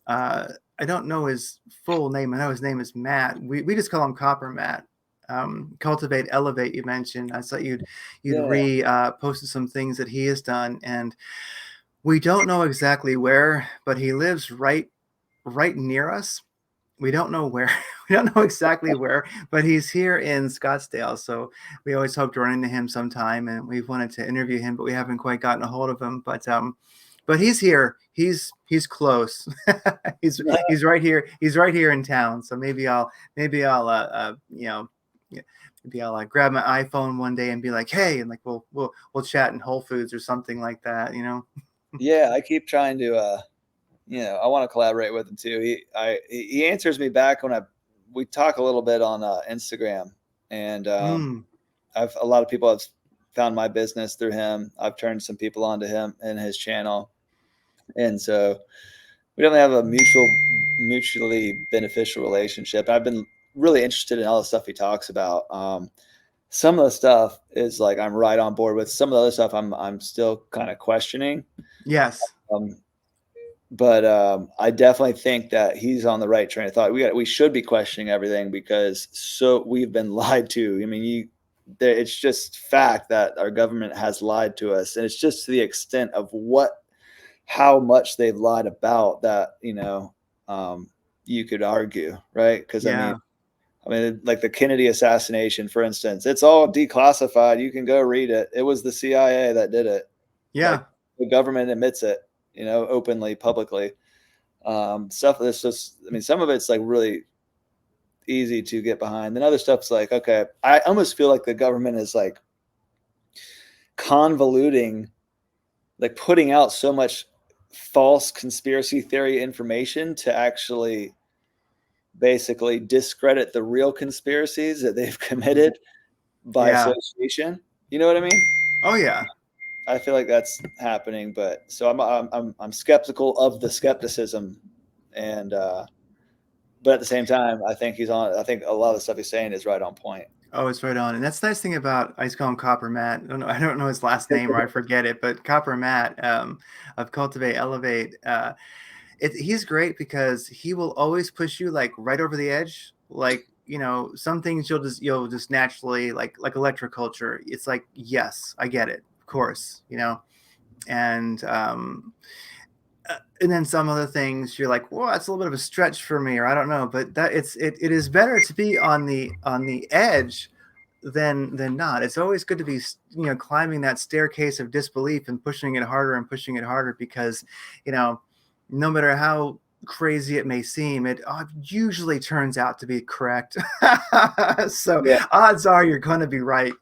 Uh, I don't know his full name. I know his name is Matt. We just call him Copper Matt. Cultivate, elevate. You mentioned. I saw you'd Yeah. posted some things that he has done, and we don't know exactly where, but he lives right near us. We don't know where. We don't know exactly where, but he's here in Scottsdale. So we always hope to run into him sometime, and we've wanted to interview him, but we haven't quite gotten a hold of him. But he's here. He's close. he's right here. He's right here in town. So maybe I'll yeah, maybe I'll grab my iPhone one day and be like, hey, and like we'll chat in Whole Foods or something like that. Yeah, I keep trying to I want to collaborate with him too. He answers me back when we talk a little bit on Instagram, and Mm, I've a lot of people have found my business through him. I've turned some people onto him and his channel, and so we definitely have a mutually beneficial relationship. I've been really interested in all the stuff he talks about. Some of the stuff is like I'm right on board with. Some of the other stuff I'm still kind of questioning. yes. Um, but I definitely think that he's on the right train of thought. We should be questioning everything because we've been lied to. I mean, it's just fact that our government has lied to us, and it's just to the extent of how much they've lied about that. You could argue, right? Because Yeah. like the Kennedy assassination, for instance, it's all declassified. You can go read it. It was the CIA that did it. Like Yeah. the government admits it, openly, publicly. Stuff that's just, I mean, some of it's like really easy to get behind. Then other stuff's like, okay, I almost feel like the government is like convoluting, like putting out so much false conspiracy theory information to actually basically discredit the real conspiracies that they've Mhm. committed by Yeah. association. You know what I mean? Oh yeah. I feel like that's happening, but so I'm skeptical of the skepticism, and but at the same time, I think he's on. I think a lot of the stuff he's saying is right on point. Oh, it's right on. And that's the nice thing about, I just call him Copper Matt. I don't know his last name, or I forget it, but Copper Matt, of Cultivate Elevate. He's great because he will always push you like right over the edge. Like, some things you'll just naturally like electroculture. It's like, yes, I get it. Of course. And then some other things you're like, well, that's a little bit of a stretch for me, or I don't know. But it is better to be on the edge than not. It's always good to be climbing that staircase of disbelief and pushing it harder and pushing it harder, because you know no matter how crazy it may seem, it usually turns out to be correct. So Yeah, odds are you're going to be right.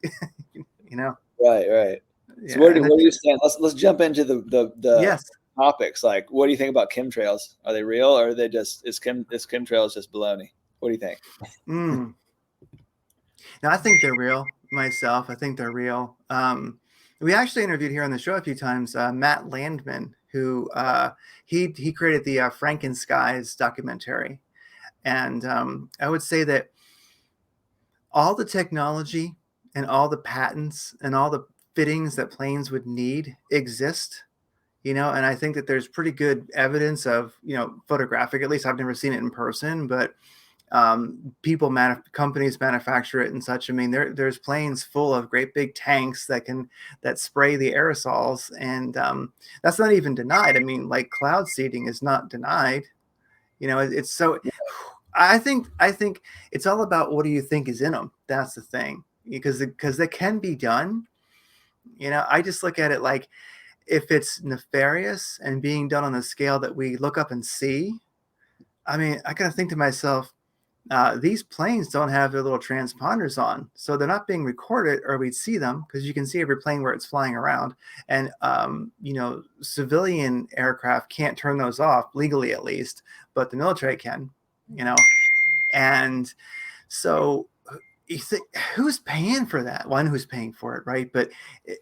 you know right, right. So yeah, and where do you stand? Let's jump into the yes. topics. Like, what do you think about chemtrails? Are they real, or are they just is chemtrails just baloney? What do you think? Mm. Now, I think they're real myself. I think they're real. We actually interviewed here on the show a few times Matt Landman, who he created the Frankenskies documentary, and I would say that all the technology and all the patents and all the fittings that planes would need exist. And I think that there's pretty good evidence of, photographic, at least I've never seen it in person, but companies manufacture it and such. I mean, there's planes full of great big tanks that spray the aerosols, and that's not even denied. I mean, like cloud seeding is not denied. It's so. I think it's all about what do you think is in them. That's the thing, because it can be done. I just look at it like if it's nefarious and being done on a scale that we look up and see. I mean, I gotta think to myself, these planes don't have their little transponders on, so they're not being recorded, or we'd see them because you can see every plane where it's flying around. And civilian aircraft can't turn those off legally, at least, but the military can. And so you think, who's paying for that? One, who's paying for it, right? But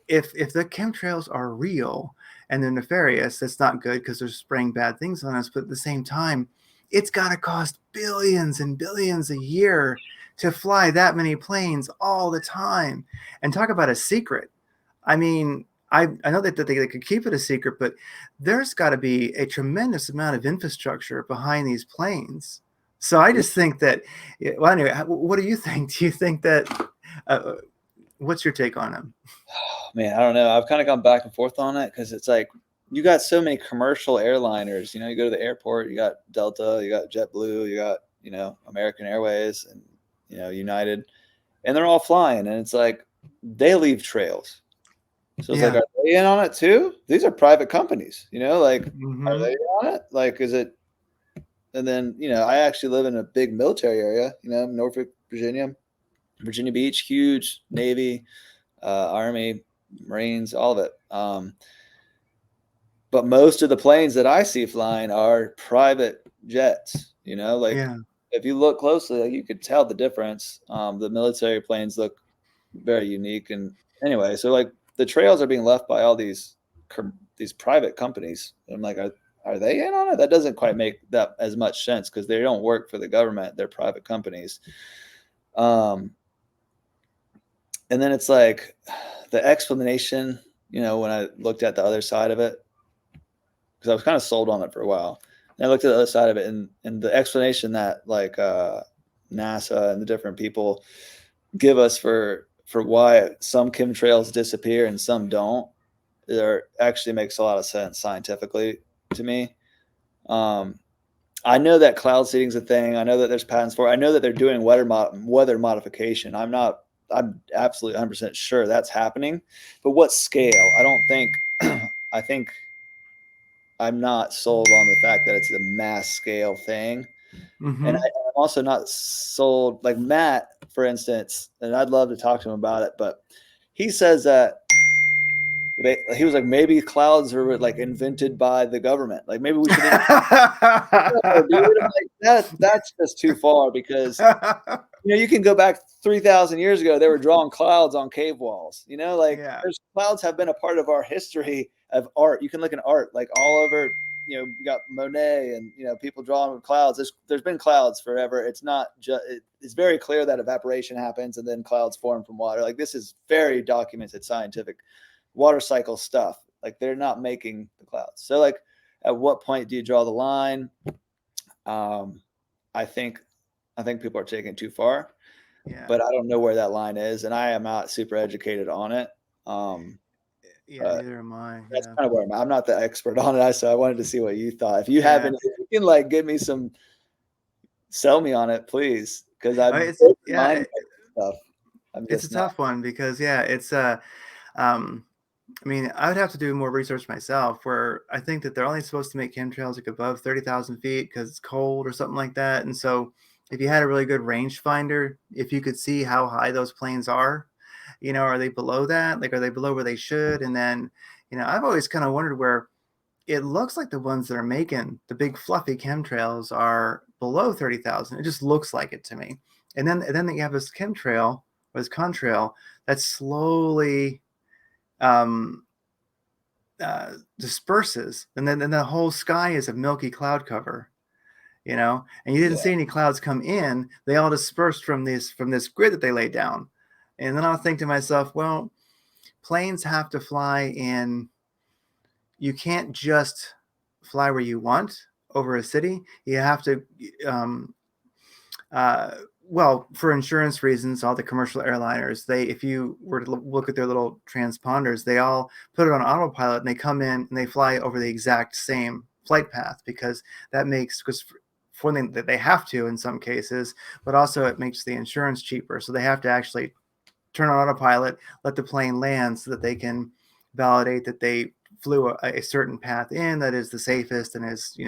if the chemtrails are real and they're nefarious, that's not good because they're spraying bad things on us. But at the same time, it's got to cost billions and billions a year to fly that many planes all the time. And talk about a secret. I mean, I know that they could keep it a secret, but there's got to be a tremendous amount of infrastructure behind these planes. So I just think that, well, anyway, what do you think? Do you think that, what's your take on them? Oh, man, I don't know. I've kind of gone back and forth on it because it's like you got so many commercial airliners. You go to the airport, you got Delta, you got JetBlue, you got, American Airways and, United, and they're all flying. And it's like they leave trails. So it's like, are they in on it too? These are private companies, like, are they on it? Like, is it? And then, I actually live in a big military area, Norfolk, Virginia Beach, huge Navy, Army, Marines, all of it. But most of the planes that I see flying are private jets, if you look closely, like, you could tell the difference. The military planes look very unique. And anyway, so like the trails are being left by all these private companies. And I'm like, are they in on it? That doesn't quite make that as much sense because they don't work for the government. They're private companies. And then it's like the explanation, when I looked at the other side of it, because I was kind of sold on it for a while. And I looked at the other side of it, and the explanation that like NASA and the different people give us for why some chemtrails disappear and some don't, there actually makes a lot of sense scientifically to me. I know that cloud seeding is a thing. I know that there's patents for it. I know that they're doing weather modification. I'm absolutely 100% sure that's happening, but what scale? I don't think, I think I'm not sold on the fact that it's a mass scale thing. Mm-hmm. And I'm also not sold, like Matt, for instance, and I'd love to talk to him about it, but he says that he was like, maybe clouds are like invented by the government. Like maybe we should. That's just too far because you can go back 3,000 years ago. They were drawing clouds on cave walls. There's clouds have been a part of our history of art. You can look at art like all over. You got Monet and people drawing with clouds. There's been clouds forever. It's not just. It's very clear that evaporation happens and then clouds form from water. Like this is very documented scientific water cycle stuff. Like they're not making the clouds. So like, at what point do you draw the line? I think people are taking it too far, but I don't know where that line is, and I am not super educated on it. Neither am I. That's kind of where I'm not the expert on it. So I wanted to see what you thought. If you have any, if you can like give me sell me on it, please, because stuff. It's a tough one because it's I mean, I would have to do more research myself, where I think that they're only supposed to make chemtrails like above 30,000 feet because it's cold or something like that. And so if you had a really good rangefinder, if you could see how high those planes are, are they below that? Like, are they below where they should? And then, I've always kind of wondered where it looks like the ones that are making the big fluffy chemtrails are below 30,000. It just looks like it to me. And then you have this chemtrail or this contrail that's slowly disperses, and then the whole sky is a milky cloud cover, and you didn't see any clouds come in. They all dispersed from this grid that they laid down. And then I'll think to myself, well, planes have to fly in you can't just fly where you want over a city. You have to, um, uh, well, for insurance reasons, all the commercial airliners, if you were to look at their little transponders, they all put it on autopilot and they come in and they fly over the exact same flight path, because that makes, because for one thing, that they have to in some cases, but also it makes the insurance cheaper. So they have to actually turn on autopilot, let the plane land so that they can validate that they flew a certain path in that is the safest and is,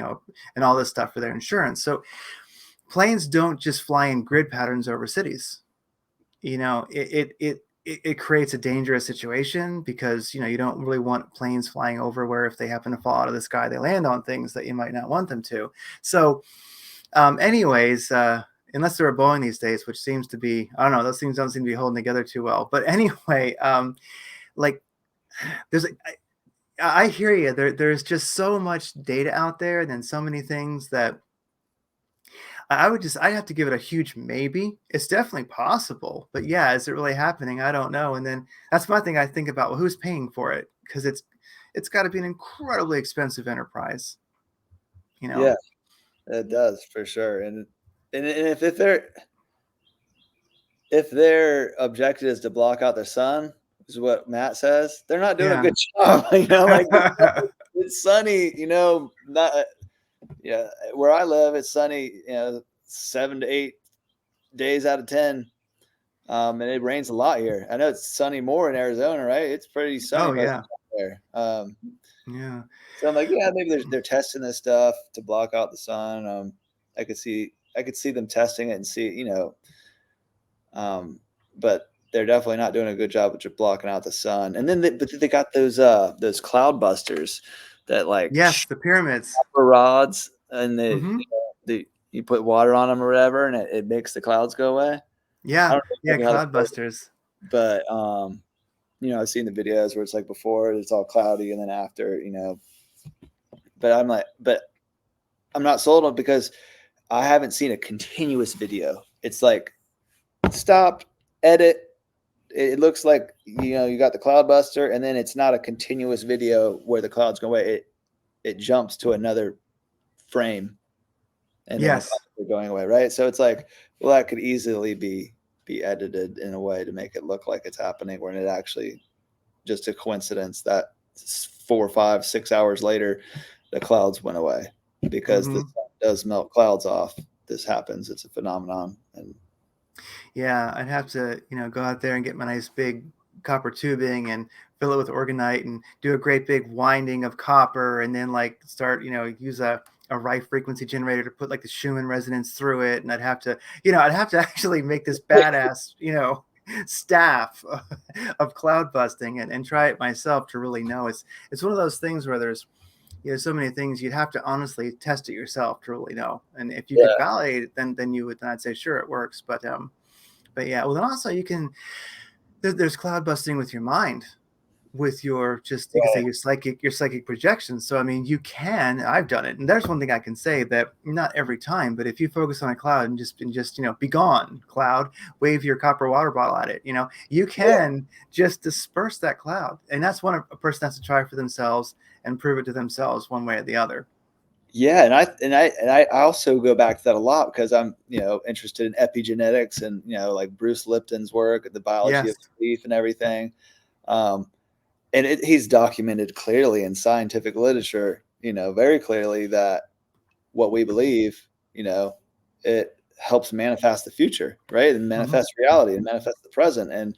and all this stuff for their insurance. So planes don't just fly in grid patterns over cities. It creates a dangerous situation, because you don't really want planes flying over where, if they happen to fall out of the sky, they land on things that you might not want them to. So anyways, unless they're a Boeing these days, which seems to be, I don't know, those things don't seem to be holding together too well. But anyway, like there's I hear you. There's just so much data out there, and then so many things that I have to give it a huge maybe. It's definitely possible, but yeah, is it really happening? I don't know. And then that's my thing. I think about, well, who's paying for it? Because it's got to be an incredibly expensive enterprise. Yeah, it does for sure. And if their objective is to block out the sun, is what Matt says, they're not doing a Yeah. good job. Like it's sunny, not yeah, where I live, it's sunny, 7 to 8 days out of 10. And it rains a lot here. I know it's sunny more in Arizona, right? It's pretty sunny Oh most yeah. of the time there. Yeah. So I'm like, yeah, maybe they're testing this stuff to block out the sun. I could see them testing it and see, but they're definitely not doing a good job of just blocking out the sun. And then but they got those cloud busters that like Yes, the pyramids. rods, and Hmm. you put water on them or whatever, and it makes the clouds go away. I Yeah. don't know Yeah. exactly how to Cloud play it, busters. but I've seen the videos where it's like before it's all cloudy and then after, but I'm not sold on it because I haven't seen a continuous video. It's like stop, edit. It looks like you got the cloud buster, and then it's not a continuous video where the clouds go away. It jumps to another frame, and then the Yes. clouds are going away, right? So it's like, well, that could easily be edited in a way to make it look like it's happening when it actually just a coincidence that 4, 5, 6 hours later, the clouds went away because the Hmm. sun does melt clouds off. This happens. It's a phenomenon. And Yeah, I'd have to, go out there and get my nice big copper tubing and fill it with organite and do a great big winding of copper, and then like start, use a Rife frequency generator to put like the Schumann resonance through it. And I'd have to actually make this badass, staff of cloud busting, and try it myself to really know. It's one of those things where there's, so many things you'd have to honestly test it yourself to really know. And if you could yeah, validate it, then I'd say sure it works. But yeah, well, then also there's cloud busting with your mind, with your, just, you could say, right. your psychic projections. So I mean, I've done it, and there's one thing I can say, that not every time, but if you focus on a cloud and just be gone, cloud, wave your copper water bottle at it, you Yeah. can just disperse that cloud. And that's one a person has to try for themselves and prove it to themselves one way or the other. Yeah, and I also go back to that a lot because I'm interested in epigenetics and like Bruce Lipton's work, the biology Yes. of belief and everything, um, and he's documented clearly in scientific literature, very clearly that what we believe, it helps manifest the future, right? And Hmm. manifest reality and manifest the present. And,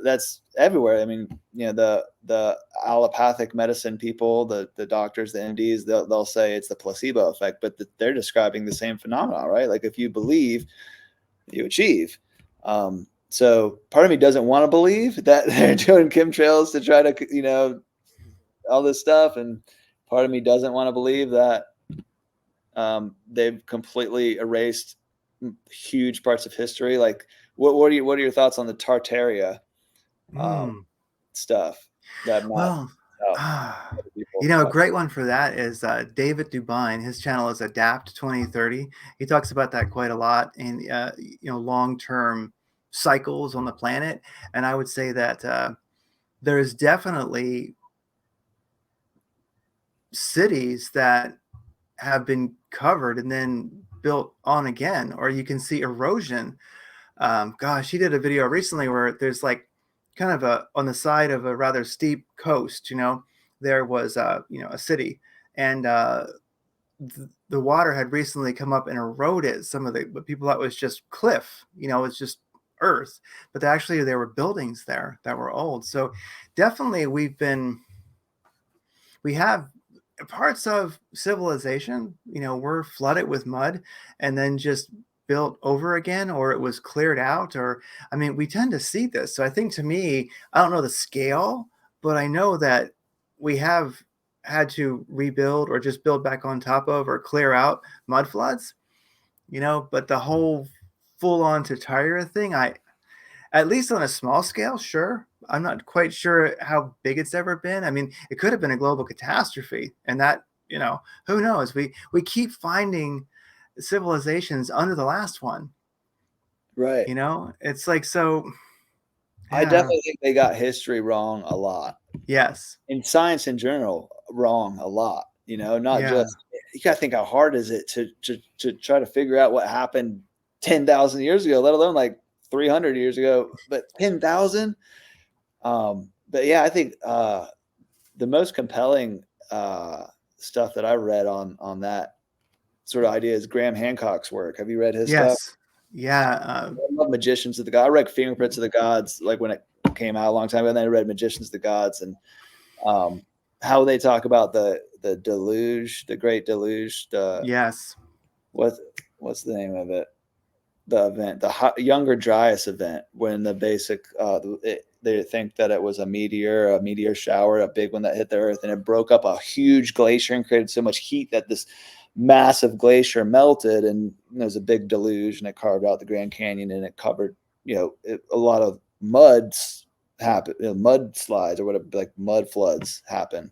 that's everywhere. I mean, the allopathic medicine people, the doctors, the MDs, they'll say it's the placebo effect, but they're describing the same phenomenon, right? Like if you believe, you achieve. So part of me doesn't want to believe that they're doing chemtrails to try to, all this stuff. And part of me doesn't want to believe that they've completely erased huge parts of history. Like, what are your thoughts on the Tartaria Mm. stuff that Matt Well, out ah, people a talk? great one for that is David Dubine. His channel is Adapt 2030. He talks about that quite a lot in long-term cycles on the planet. And I would say that there is definitely cities that have been covered and then built on again, or you can see erosion. Gosh, he did a video recently where there's like kind of a on the side of a rather steep coast. There was a city, and the water had recently come up and eroded some of the what people thought was just cliff. It's just earth, but actually there were buildings there that were old. So definitely we have parts of civilization, were flooded with mud and then just built over again, or it was cleared out, or I mean, we tend to see this. So I think, to me, I don't know the scale, but I know that we have had to rebuild or just build back on top of or clear out mud floods, but the whole full on Tartaria thing, at least on a small scale, sure. I'm not quite sure how big it's ever been. I mean, it could have been a global catastrophe, and that, who knows? We keep finding civilizations under the last one. Right. It's like, so. I Yeah. definitely think they got history wrong a lot. Yes. In science in general, wrong a lot. Not Yeah. just, you got to think how hard is it to try to figure out what happened 10,000 years ago, let alone like 300 years ago, but 10,000. But yeah, I think the most compelling stuff that I read on that sort of idea is Graham Hancock's work. Have you read his stuff? Yes. Yeah. I love Magicians of the Gods. I read Fingerprints of the Gods like when it came out a long time ago, and then I read Magicians of the Gods, and how they talk about the deluge, the Great Deluge. Yes. What's the name of it? The event, the Younger Dryas event, when the basic they think that it was a meteor shower, a big one that hit the Earth, and it broke up a huge glacier and created so much heat that this massive glacier melted, and there was a big deluge, and it carved out the Grand Canyon, and it covered, a lot of happen, mudslides or whatever, like mud floods happen,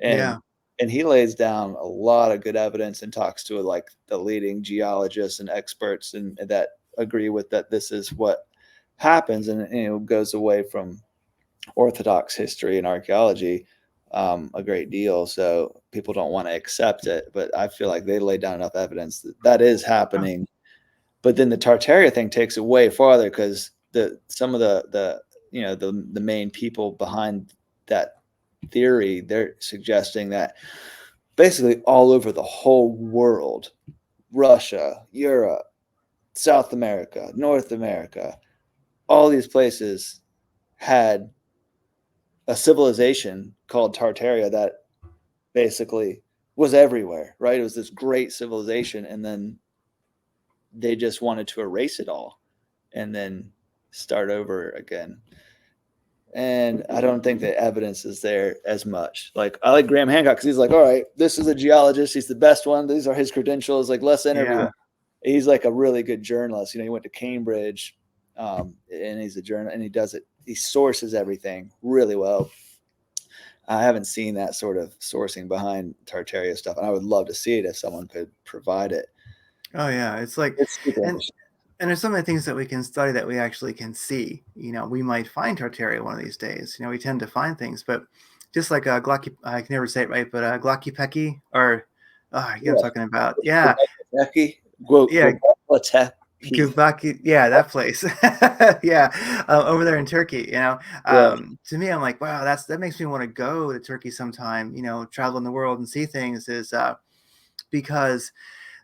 and Yeah. and he lays down a lot of good evidence and talks to like the leading geologists and experts and that agree with that this is what happens, and goes away from orthodox history and archaeology a great deal, so people don't want to accept it, but I feel like they lay down enough evidence that is Oh, happening. But then the Tartaria thing takes it way farther, because some of the main people behind that theory, they're suggesting that basically all over the whole world, Russia, Europe, South America, North America, all these places had a civilization called Tartaria that basically was everywhere, right? It was this great civilization, and then they just wanted to erase it all and then start over again. And I don't think the evidence is there as much. Like, I like Graham Hancock because he's like, all right, this is a geologist. He's the best one. These are his credentials. Like, let's interview him. yeah. He's like a really good journalist. He went to Cambridge, and he's a journal, and he does it. He sources everything really well. I haven't seen that sort of sourcing behind Tartaria stuff, and I would love to see it if someone could provide it. Oh, yeah. It's like, It's super and interesting. and there's so many things that we can study that we actually can see. We might find Tartaria one of these days. We tend to find things, but just like Glocky, I can never say it right, but Glocky, or you know what I'm talking about. Yeah, yeah, Gubaki, yeah, that place. Yeah, over there in Turkey. Yeah. To me, I'm like, wow, that makes me want to go to Turkey sometime. Travel in the world and see things, is because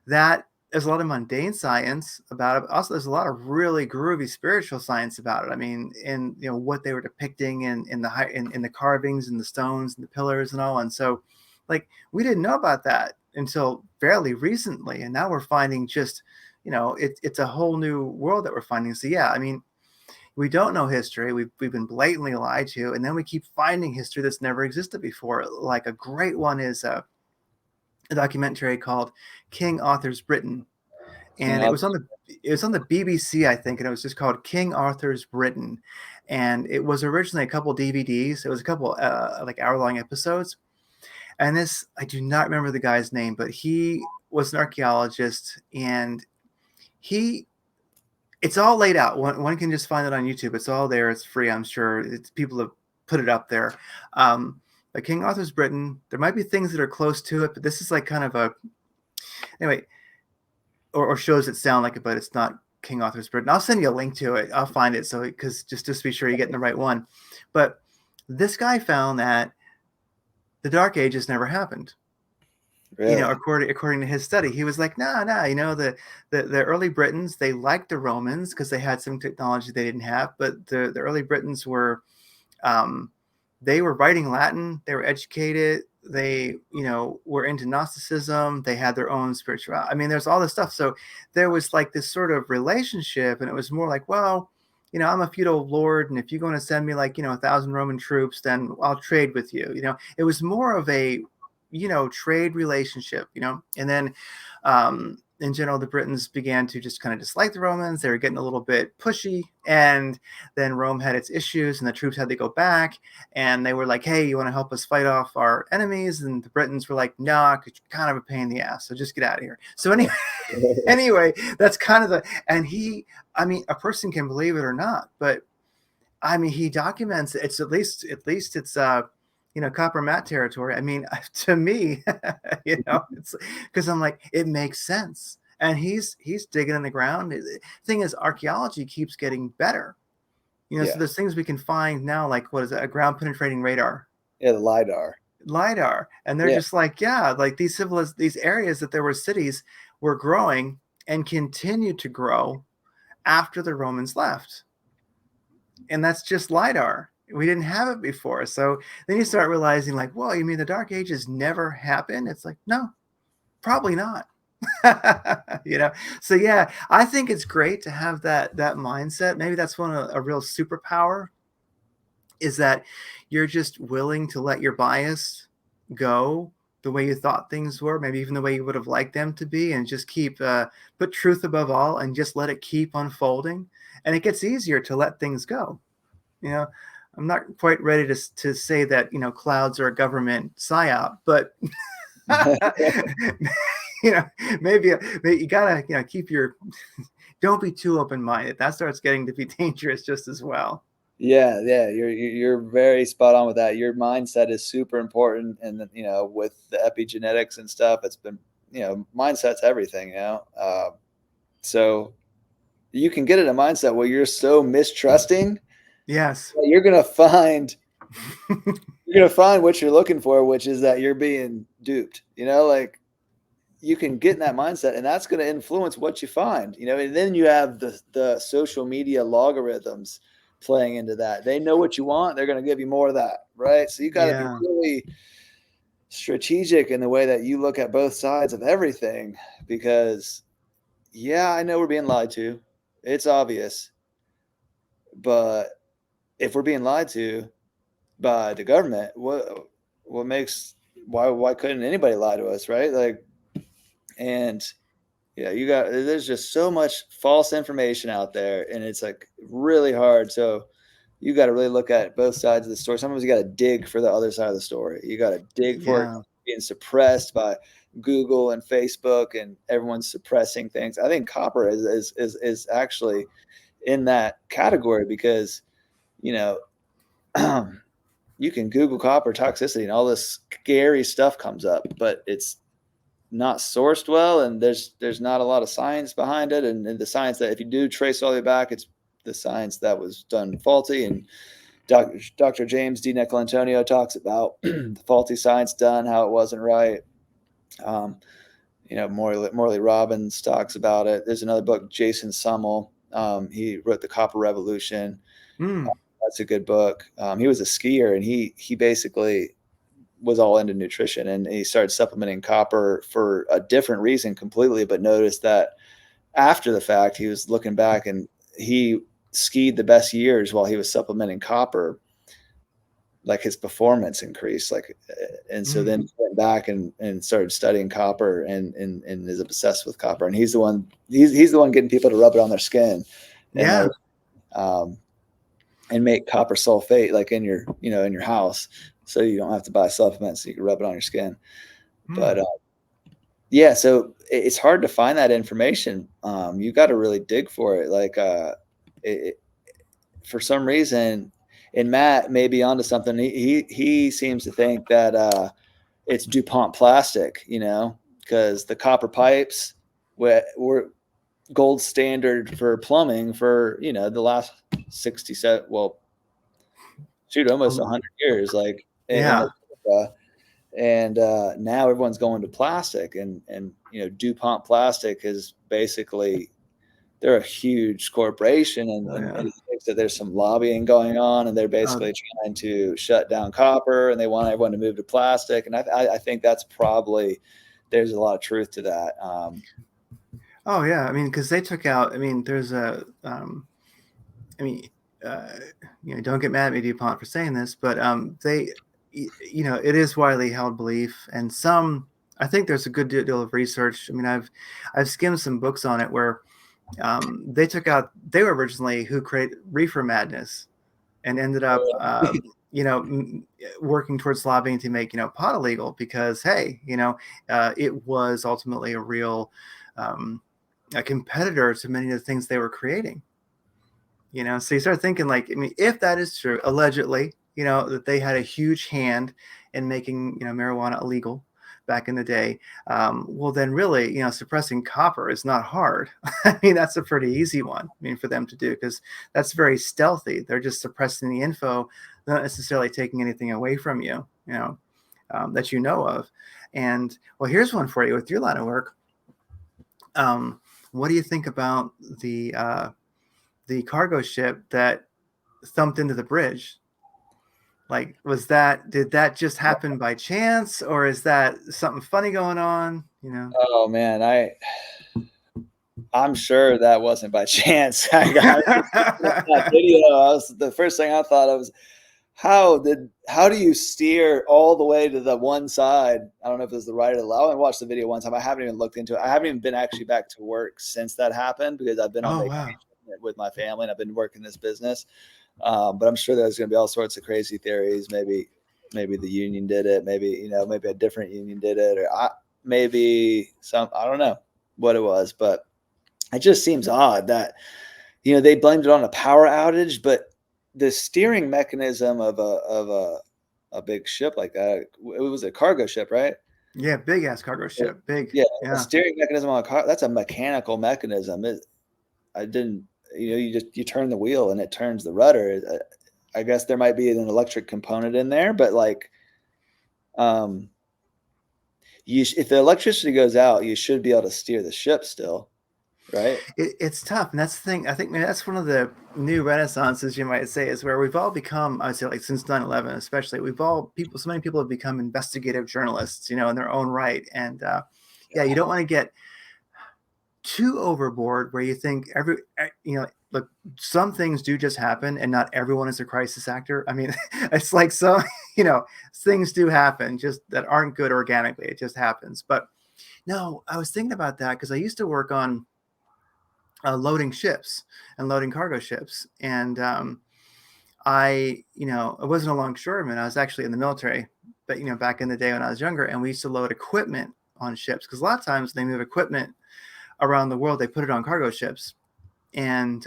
that there's a lot of mundane science about it. Also, there's a lot of really groovy spiritual science about it. I mean, in what they were depicting in the carvings and the stones and the pillars and all. And so, like, we didn't know about that until fairly recently, and now we're finding just it's a whole new world that we're finding. So yeah, I mean, we don't know history. We've been blatantly lied to, and then we keep finding history that's never existed before. Like, a great one is a documentary called King Arthur's Britain, King and Arthur. it was on the BBC, I think, and it was just called King Arthur's Britain, and it was originally a couple DVDs. It was a couple like hour-long episodes, and this, I do not remember the guy's name, but he was an archaeologist, and he it's all laid out. One can just find it on YouTube. It's all there. It's free, I'm sure. People have put it up there. Like King Arthur's Britain, there might be things that are close to it, but this is like kind of a anyway, or shows that sound like it, but it's not King Arthur's Britain. I'll send you a link to it. I'll find it so because just to be sure you're getting the right one. But this guy found that the Dark Ages never happened. Really? According to his study, he was like, nah, the early Britons, they liked the Romans because they had some technology they didn't have, but the early Britons were, they were writing Latin, they were educated, they, were into Gnosticism, they had their own spirituality. I mean, there's all this stuff. So there was like this sort of relationship, and it was more like, well, I'm a feudal lord, and if you're going to send me like, 1,000 Roman troops, then I'll trade with you. It was more of a trade relationship, and then in general, the Britons began to just kind of dislike the Romans. They were getting a little bit pushy, and then Rome had its issues, and the troops had to go back, and they were like, hey, you want to help us fight off our enemies? And the Britons were like, nah, because you're kind of a pain in the ass, so just get out of here. So anyway, that's kind of and a person can believe it or not, but he documents it's at least it's Copper Matt territory. I mean, to me, it's because I'm like, it makes sense. And he's digging in the ground. The thing is, archaeology keeps getting better. So there's things we can find now, like what is it, a ground penetrating radar? Yeah, the LiDAR. And they're just like, like these areas that there were cities were growing and continued to grow after the Romans left. And that's just LiDAR. We didn't have it before. So then you start realizing like, well, you mean the Dark Ages never happened? It's like, no, probably not. So yeah, I think it's great to have that mindset. Maybe that's a real superpower, is that you're just willing to let your bias go the way you thought things were, maybe even the way you would have liked them to be, and just keep put truth above all and just let it keep unfolding. And it gets easier to let things go. I'm not quite ready to say that, clouds are a government psyop, but maybe you gotta, keep don't be too open-minded. That starts getting to be dangerous just as well. Yeah, you're very spot on with that. Your mindset is super important, and with the epigenetics and stuff, it's been mindset's everything. So you can get in a mindset where you're so mistrusting. Yes, you're gonna find what you're looking for, which is that you're being duped. Like you can get in that mindset, and that's going to influence what you find. And then you have the social media logarithms playing into that. They know what you want; they're going to give you more of that, right? So you got to be really strategic in the way that you look at both sides of everything, because I know we're being lied to. It's obvious, but if we're being lied to by the government, what makes why couldn't anybody lie to us, right? Like, and there's just so much false information out there, and it's like really hard. So you got to really look at both sides of the story. Sometimes you got to dig for the other side of the story. You got to dig for it being suppressed by Google and Facebook, and everyone's suppressing things. I think copper is actually in that category, because you can Google copper toxicity and all this scary stuff comes up, but it's not sourced well, and there's not a lot of science behind it, and the science that, if you do trace all the way back, it's the science that was done faulty. And Dr. James D. Nicolantonio talks about the faulty science done, how it wasn't right. Morley Robbins talks about it. There's another book, Jason Summel. He wrote The Copper Revolution. That's a good book. He was a skier, and he basically was all into nutrition, and he started supplementing copper for a different reason completely, but noticed that after the fact, he was looking back, and he skied the best years while he was supplementing copper. Like his performance increased, and so then he went back and started studying copper, and is obsessed with copper. And he's the one getting people to rub it on their skin, and and make copper sulfate like in your house, so you don't have to buy supplements, so you can rub it on your skin. But so it's hard to find that information. You got to really dig for it. Like for some reason, And Matt may be onto something. He seems to think that it's DuPont plastic, because the copper pipes were gold standard for plumbing for the last 67, well, shoot, almost 100 years, like in Yeah. America. And now everyone's going to plastic, and DuPont plastic is basically, they're a huge corporation, Oh, and yeah. it thinks that there's some lobbying going on, and they're basically trying to shut down copper, and they want everyone to move to plastic. And I think that's probably, there's a lot of truth to that. Oh yeah. I mean, because they took out. I mean, there's a. I mean, uh, don't get mad at me, DuPont, for saying this, but they, it is widely held belief, and some. I think there's a good deal of research. I mean, I've skimmed some books on it where they took out. They were originally who created reefer madness, and ended up. Working towards lobbying to make pot illegal because hey, it was ultimately a real a competitor to many of the things they were creating. So you start thinking like, I mean, if that is true, allegedly, that they had a huge hand in making marijuana illegal back in the day, well then really suppressing copper is not hard. I mean, that's a pretty easy one, I mean, for them to do, because that's very stealthy. They're just suppressing the info, not necessarily taking anything away from you, that you know of. And well, here's one for you with your line of work. What do you think about the cargo ship that thumped into the bridge? Like, did that just happen by chance, or is that something funny going on? Oh man, I'm sure that wasn't by chance. I got that video. The first thing I thought of was, how do you steer all the way to the one side? I don't know if it was the right or the left. I watched the video one time. I haven't even looked into it. I haven't even been actually back to work since that happened, because I've been on Oh vacation wow. with my family, and I've been working this business. But I'm sure there's going to be all sorts of crazy theories. Maybe the union did it. Maybe maybe a different union did it, or maybe I don't know what it was, but it just seems odd that they blamed it on a power outage, but the steering mechanism of a big ship like that, it was a cargo ship, right? Yeah, big ass cargo ship, big. Yeah, a Yeah. steering mechanism on a car, that's a mechanical mechanism. I didn't, you turn the wheel and it turns the rudder. I guess there might be an electric component in there, but like, if the electricity goes out, you should be able to steer the ship still, right? It's tough, and that's the thing. I think maybe that's one of the new renaissances, you might say, is where we've all become, I'd say, like since 9/11 especially, so many people have become investigative journalists, in their own right. And yeah, you don't want to get too overboard where you think look, some things do just happen, and not everyone is a crisis actor. I mean, it's like, so things do happen just that aren't good organically. It just happens. But no, I was thinking about that because I used to work on loading ships and loading cargo ships. And I wasn't a longshoreman. I was actually in the military, but, back in the day when I was younger, and we used to load equipment on ships because a lot of times they move equipment around the world, they put it on cargo ships. And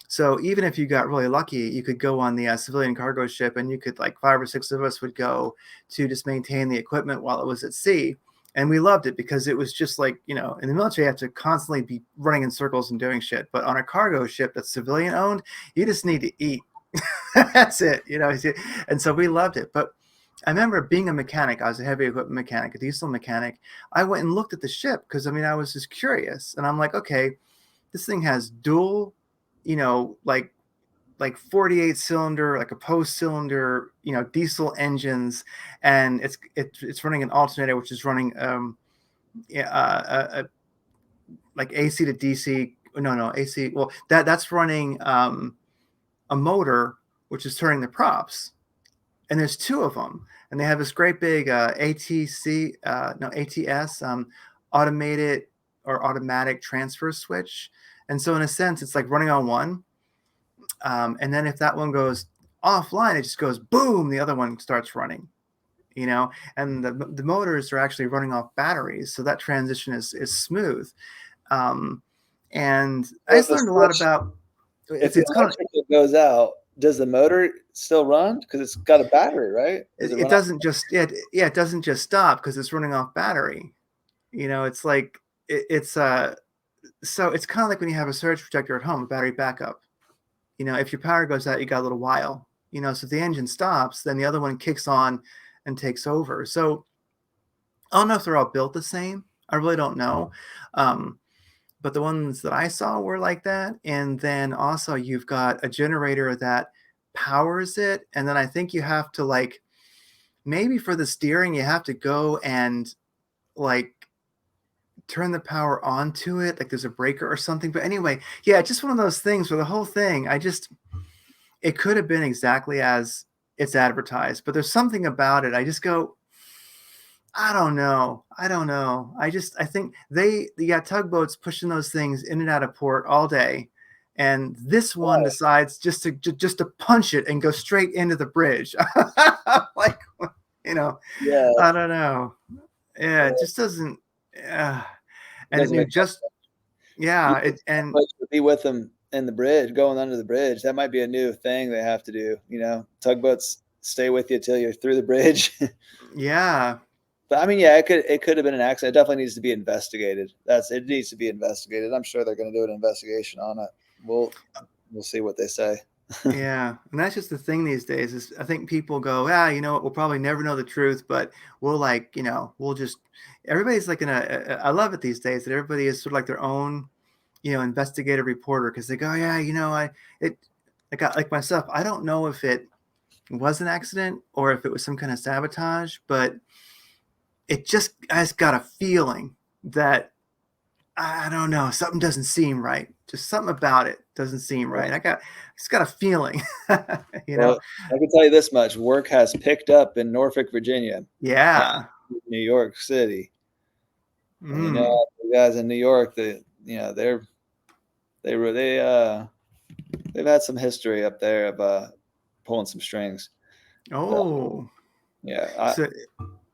so even if you got really lucky, you could go on the civilian cargo ship, and you could, like, 5 or 6 of us would go to just maintain the equipment while it was at sea. And we loved it because it was just like, in the military, you have to constantly be running in circles and doing shit. But on a cargo ship that's civilian owned, you just need to eat. That's it. And so we loved it. But I remember being a mechanic. I was a heavy equipment mechanic, a diesel mechanic. I went and looked at the ship because, I mean, I was just curious. And I'm like, okay, this thing has dual, like 48 cylinder, like a post cylinder, diesel engines, and it's running an alternator, which is running like AC to DC. No, AC. Well, that's running a motor, which is turning the props, and there's two of them, and they have this great big ATS, automated or automatic transfer switch. And so in a sense, it's like running on one. And then if that one goes offline, it just goes boom, the other one starts running, and the motors are actually running off batteries. So that transition is smooth. And I So if just the learned a lot switch, about if it's the kind of electrical goes out, Does the motor still run? Because it's got a battery, right? Does it It run off? doesn't just it doesn't just stop because it's running off battery. It's like it's so it's kind of like when you have a surge protector at home, a battery backup. If your power goes out, you got a little while. So if the engine stops, then the other one kicks on and takes over. So I don't know if they're all built the same. I really don't know. Um, but the ones that I saw were like that. And then also you've got a generator that powers it. And then I think you have to like maybe for the steering, you have to go and like turn the power onto it, like there's a breaker or something. But anyway, yeah, just one of those things where the whole thing, it could have been exactly as it's advertised, but there's something about it. I just go, I don't know. I don't know. I think they got tugboats pushing those things in and out of port all day. And this one Right. decides just to punch it and go straight into the bridge. Like, you know, Yeah, I don't know. Yeah, it it just doesn't. Uh, and it doesn't knew make just, you yeah. think And tugboats would be with them in the bridge, going under the bridge. That might be a new thing they have to do. Tugboats stay with you till you're through the bridge. yeah, But I mean, yeah, it could have been an accident. It definitely needs to be investigated. It needs to be investigated. I'm sure they're going to do an investigation on it. We'll see what they say. yeah. And that's just the thing these days is I think people go, yeah, you know what, we'll probably never know the truth, but we'll like, we'll just, everybody's like I love it these days that everybody is sort of like their own, investigative reporter because they go, yeah, it, like myself, I don't know if it was an accident or if it was some kind of sabotage, but I just got a feeling that I don't know, something doesn't seem right. Just something about it doesn't seem right. Just got a feeling, you know? Well, I can tell you this much: work has picked up in Norfolk, Virginia, and Yeah. New York City. And Mm. the guys in New York, they were they've had some history up there of pulling some strings. So, Oh, yeah, so,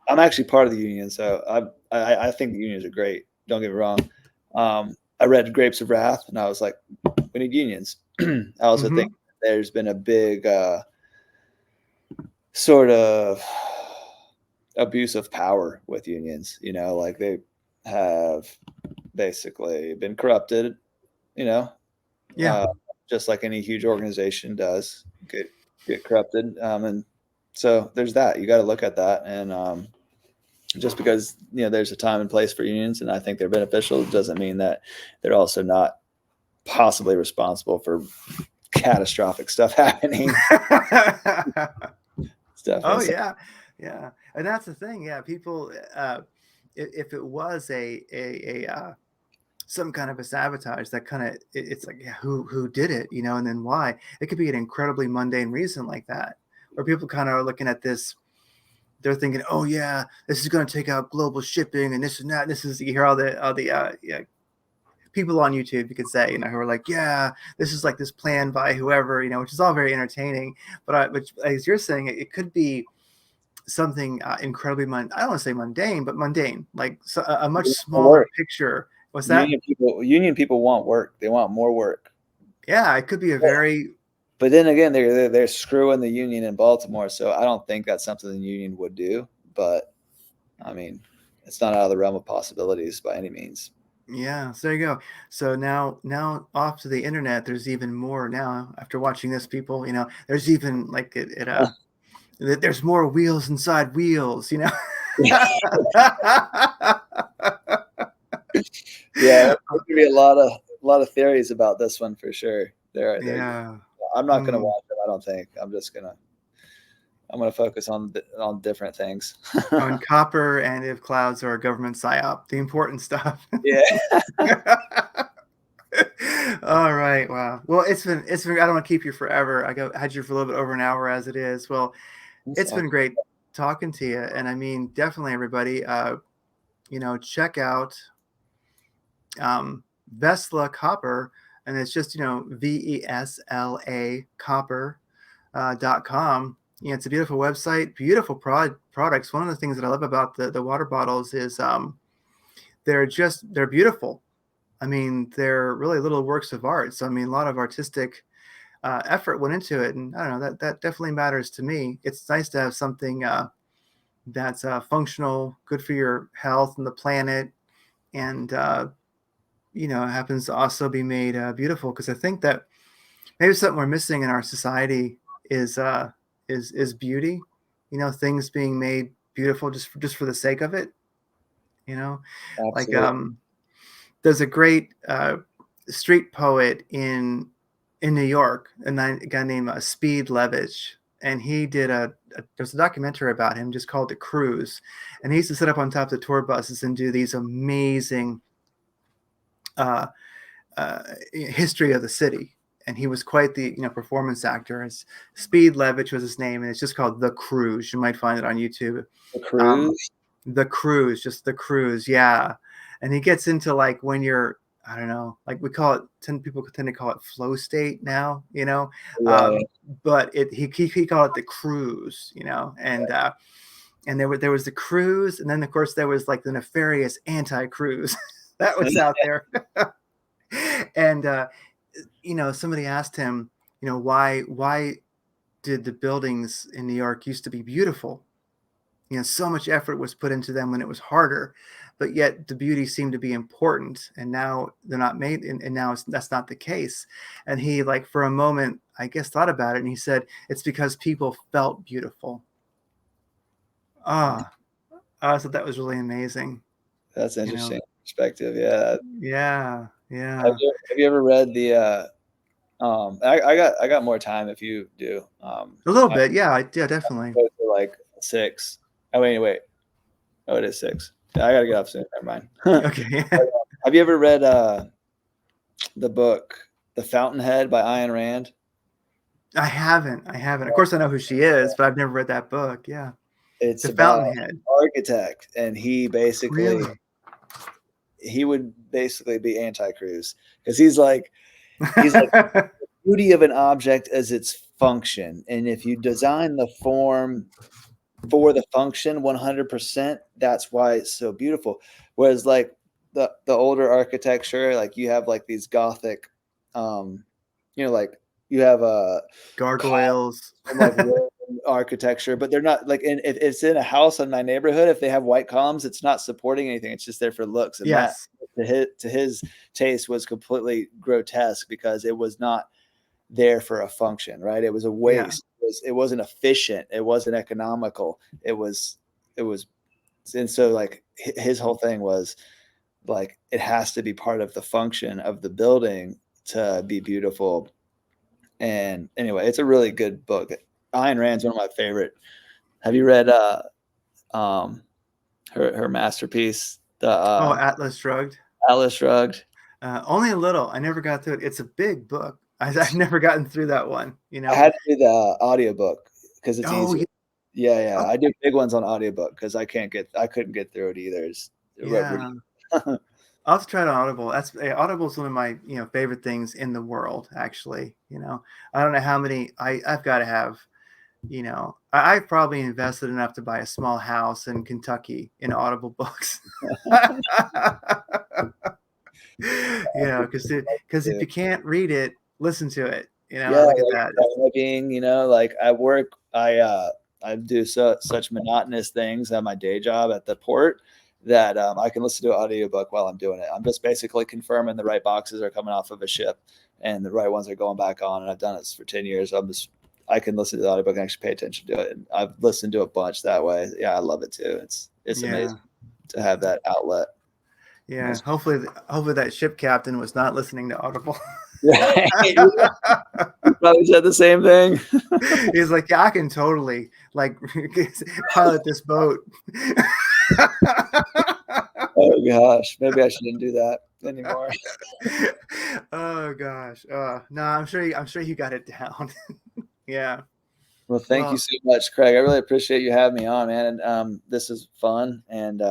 I'm actually part of the union, so I think the unions are great. Don't get me wrong. I read Grapes of Wrath, and I was like, we need unions. I also think mhm. there's been a big sort of abuse of power with unions. Like they have basically been corrupted. You know, Yeah. uh, just like any huge organization does get corrupted. And so there's that. You got to look at that, and just because there's a time and place for unions, and I think they're beneficial, doesn't mean that they're also not possibly responsible for catastrophic stuff happening. It's Oh definitely something. yeah, yeah, and that's the thing. Yeah, people, if it was some kind of a sabotage, that kind of it's like, yeah, who did it, and then why? It could be an incredibly mundane reason like that, where people kind of are looking at this. They're thinking, oh yeah, this is going to take out global shipping and this and that. This is you hear all the yeah, people on YouTube, you could say, who are like, yeah, this is like this plan by whoever, which is all very entertaining. But as you're saying, it could be something incredibly I don't want to say mundane, but mundane, like a much smaller Work. picture. What's that? Union people want work. They want more work. Yeah, it could be a very But then again, they're screwing the union in Baltimore, so I don't think that's something the union would do. But I mean, it's not out of the realm of possibilities by any means. yeah. So there you go. So now off to the internet. There's even more now after watching this. People, there's even like there's more wheels inside wheels. Yeah, there could be a lot of theories about this one for sure. There. Yeah. I'm not gonna Mm. watch it. I don't think. I'm gonna focus on different things. On copper and if clouds are a government psyop, the important stuff. Yeah. All right. Wow. Well, it's been. I don't want to keep you forever. Had you for a little bit over an hour as it is. Well, it's been great talking to you, and I mean, definitely everybody. Check out VeslaCopper, and it's just VESLA copper.com. It's a beautiful website, beautiful products. One of the things that I love about the water bottles is they're beautiful. I mean, they're really little works of art. So I mean, a lot of artistic effort went into it, and I don't know, that definitely matters to me. It's nice to have something that's functional, good for your health and the planet, and happens to also be made beautiful. Because I think that maybe something we're missing in our society is is beauty. Things being made beautiful just for the sake of it. You know, like Absolutely. there's a great street poet in New York, a guy named Speed Levitch, and he did there's a documentary about him just called The Cruise, and he used to sit up on top of the tour buses and do these amazing uh, history of the city. And he was quite the performance actor. Speed Levitch was his name, and it's just called The Cruise. You might find it on YouTube. The Um, cruise. the Cruise, just The Cruise, yeah. And he gets into like when you're, I don't know, like we call it. People tend to call it flow state now, Yeah, yeah. but he called it the cruise, and there was the cruise, and then of course there was like the nefarious anti-cruise that was out there. And somebody asked him, why did the buildings in New York used to be beautiful? So much effort was put into them when it was harder, but yet the beauty seemed to be important, and now they're not made, and now that's not the case. And he, like, for a moment, I guess, thought about it, and he said it's because people felt beautiful. Ah, I thought that was really amazing. That's You know, interesting perspective. Yeah. yeah, yeah, Have you ever read the I got more time if you do. a little I bit, yeah, definitely. go to like 6. Oh wait. Oh, it is 6. Yeah, I gotta get off soon. Never mind. Okay. Have you ever read the book The Fountainhead by Ayn Rand? I haven't. Of course, I know who she is, but I've never read that book. Yeah, It's The about Fountainhead. an architect, and Really? he would basically be anti-cruise because he's like the beauty of an object as its function, and if you design the form for the function 100%, that's why it's so beautiful. Whereas like the older architecture, like you have like these Gothic, like you have a Gargoyles. from like Roman architecture, but they're not like if it's in a house in my neighborhood, if they have white columns, it's not supporting anything. It's just there for looks. And that Yes. to his taste was completely grotesque because it was not there for a function, right? It was a Yeah. waste. It wasn't efficient. It wasn't economical. It was, and so like his whole thing was like it has to be part of the function of the building to be beautiful. And anyway, it's a really good book. Ayn Rand's one of my favorite. Have you read um her masterpiece, the Oh, Atlas Shrugged. Atlas Shrugged? Only a little. I never got through it. It's a big book. I've never gotten through that one. I had to do the audiobook because it's Oh, easier. yeah. Yeah, yeah. Oh, I do big ones on audiobook because I couldn't get through it either. yeah. I'll have to try it on Audible. Audible's one of my favorite things in the world. Actually, I don't know how many I've got to have. I've probably invested enough to buy a small house in Kentucky in Audible books. Because if Yeah. you can't read it, listen to it. Yeah, Look at like that. driving, like at work, I do such monotonous things at my day job at the port that I can listen to an audiobook while I'm doing it. I'm just basically confirming the right boxes are coming off of a ship and the right ones are going back on. And I've done this for 10 years. I can listen to the audiobook and actually pay attention to it. And I've listened to a bunch that way. Yeah, I love it too. It's Yeah, amazing to have that outlet. yeah. Hopefully that ship captain was not listening to Audible. Right. You probably said the same thing. He's like, yeah, I can totally like pilot this boat. Oh gosh, maybe I shouldn't do that anymore. Oh gosh. No, I'm sure you got it down. Yeah. Well, thank you Well, so much, Craig. I really appreciate you having me on, man. And this is fun, and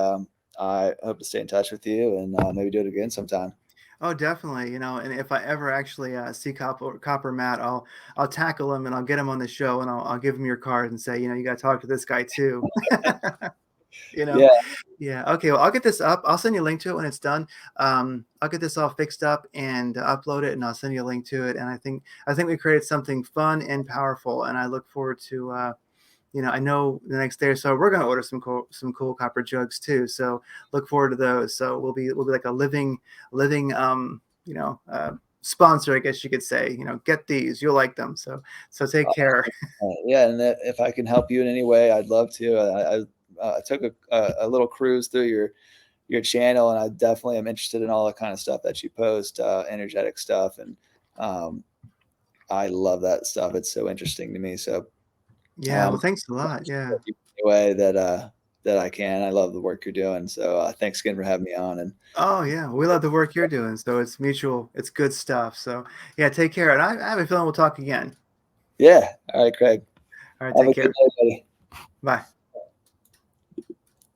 I hope to stay in touch with you and maybe do it again sometime. oh, definitely. And if I ever actually see Copper Matt, I'll tackle him and I'll get him on the show and I'll give him your card and say, you got to talk to this guy too. you know? Yeah. Yeah. Okay. Well, I'll get this up. I'll send you a link to it when it's done. I'll get this all fixed up and upload it, and I'll send you a link to it. And I think we created something fun and powerful, and I look forward to I know the next day or so we're going to order some cool copper jugs too. So look forward to those. So we'll be like a living sponsor, I guess you could say. Get these, you'll like them. So take care. Yeah, and if I can help you in any way, I'd love to. I took a little cruise through your channel, and I definitely am interested in all the kind of stuff that you post, energetic stuff, and um, I love that stuff. It's so interesting to me. So Yeah. Well, um, thanks a lot. Yeah. any way that I can. I love the work you're doing. So thanks again for having me on. And Oh yeah, we love the work you're doing. So it's mutual. It's good stuff. So yeah, take care. And I have a feeling we'll talk again. yeah, all right, Craig. All right, Have take a good care. day, buddy. Bye.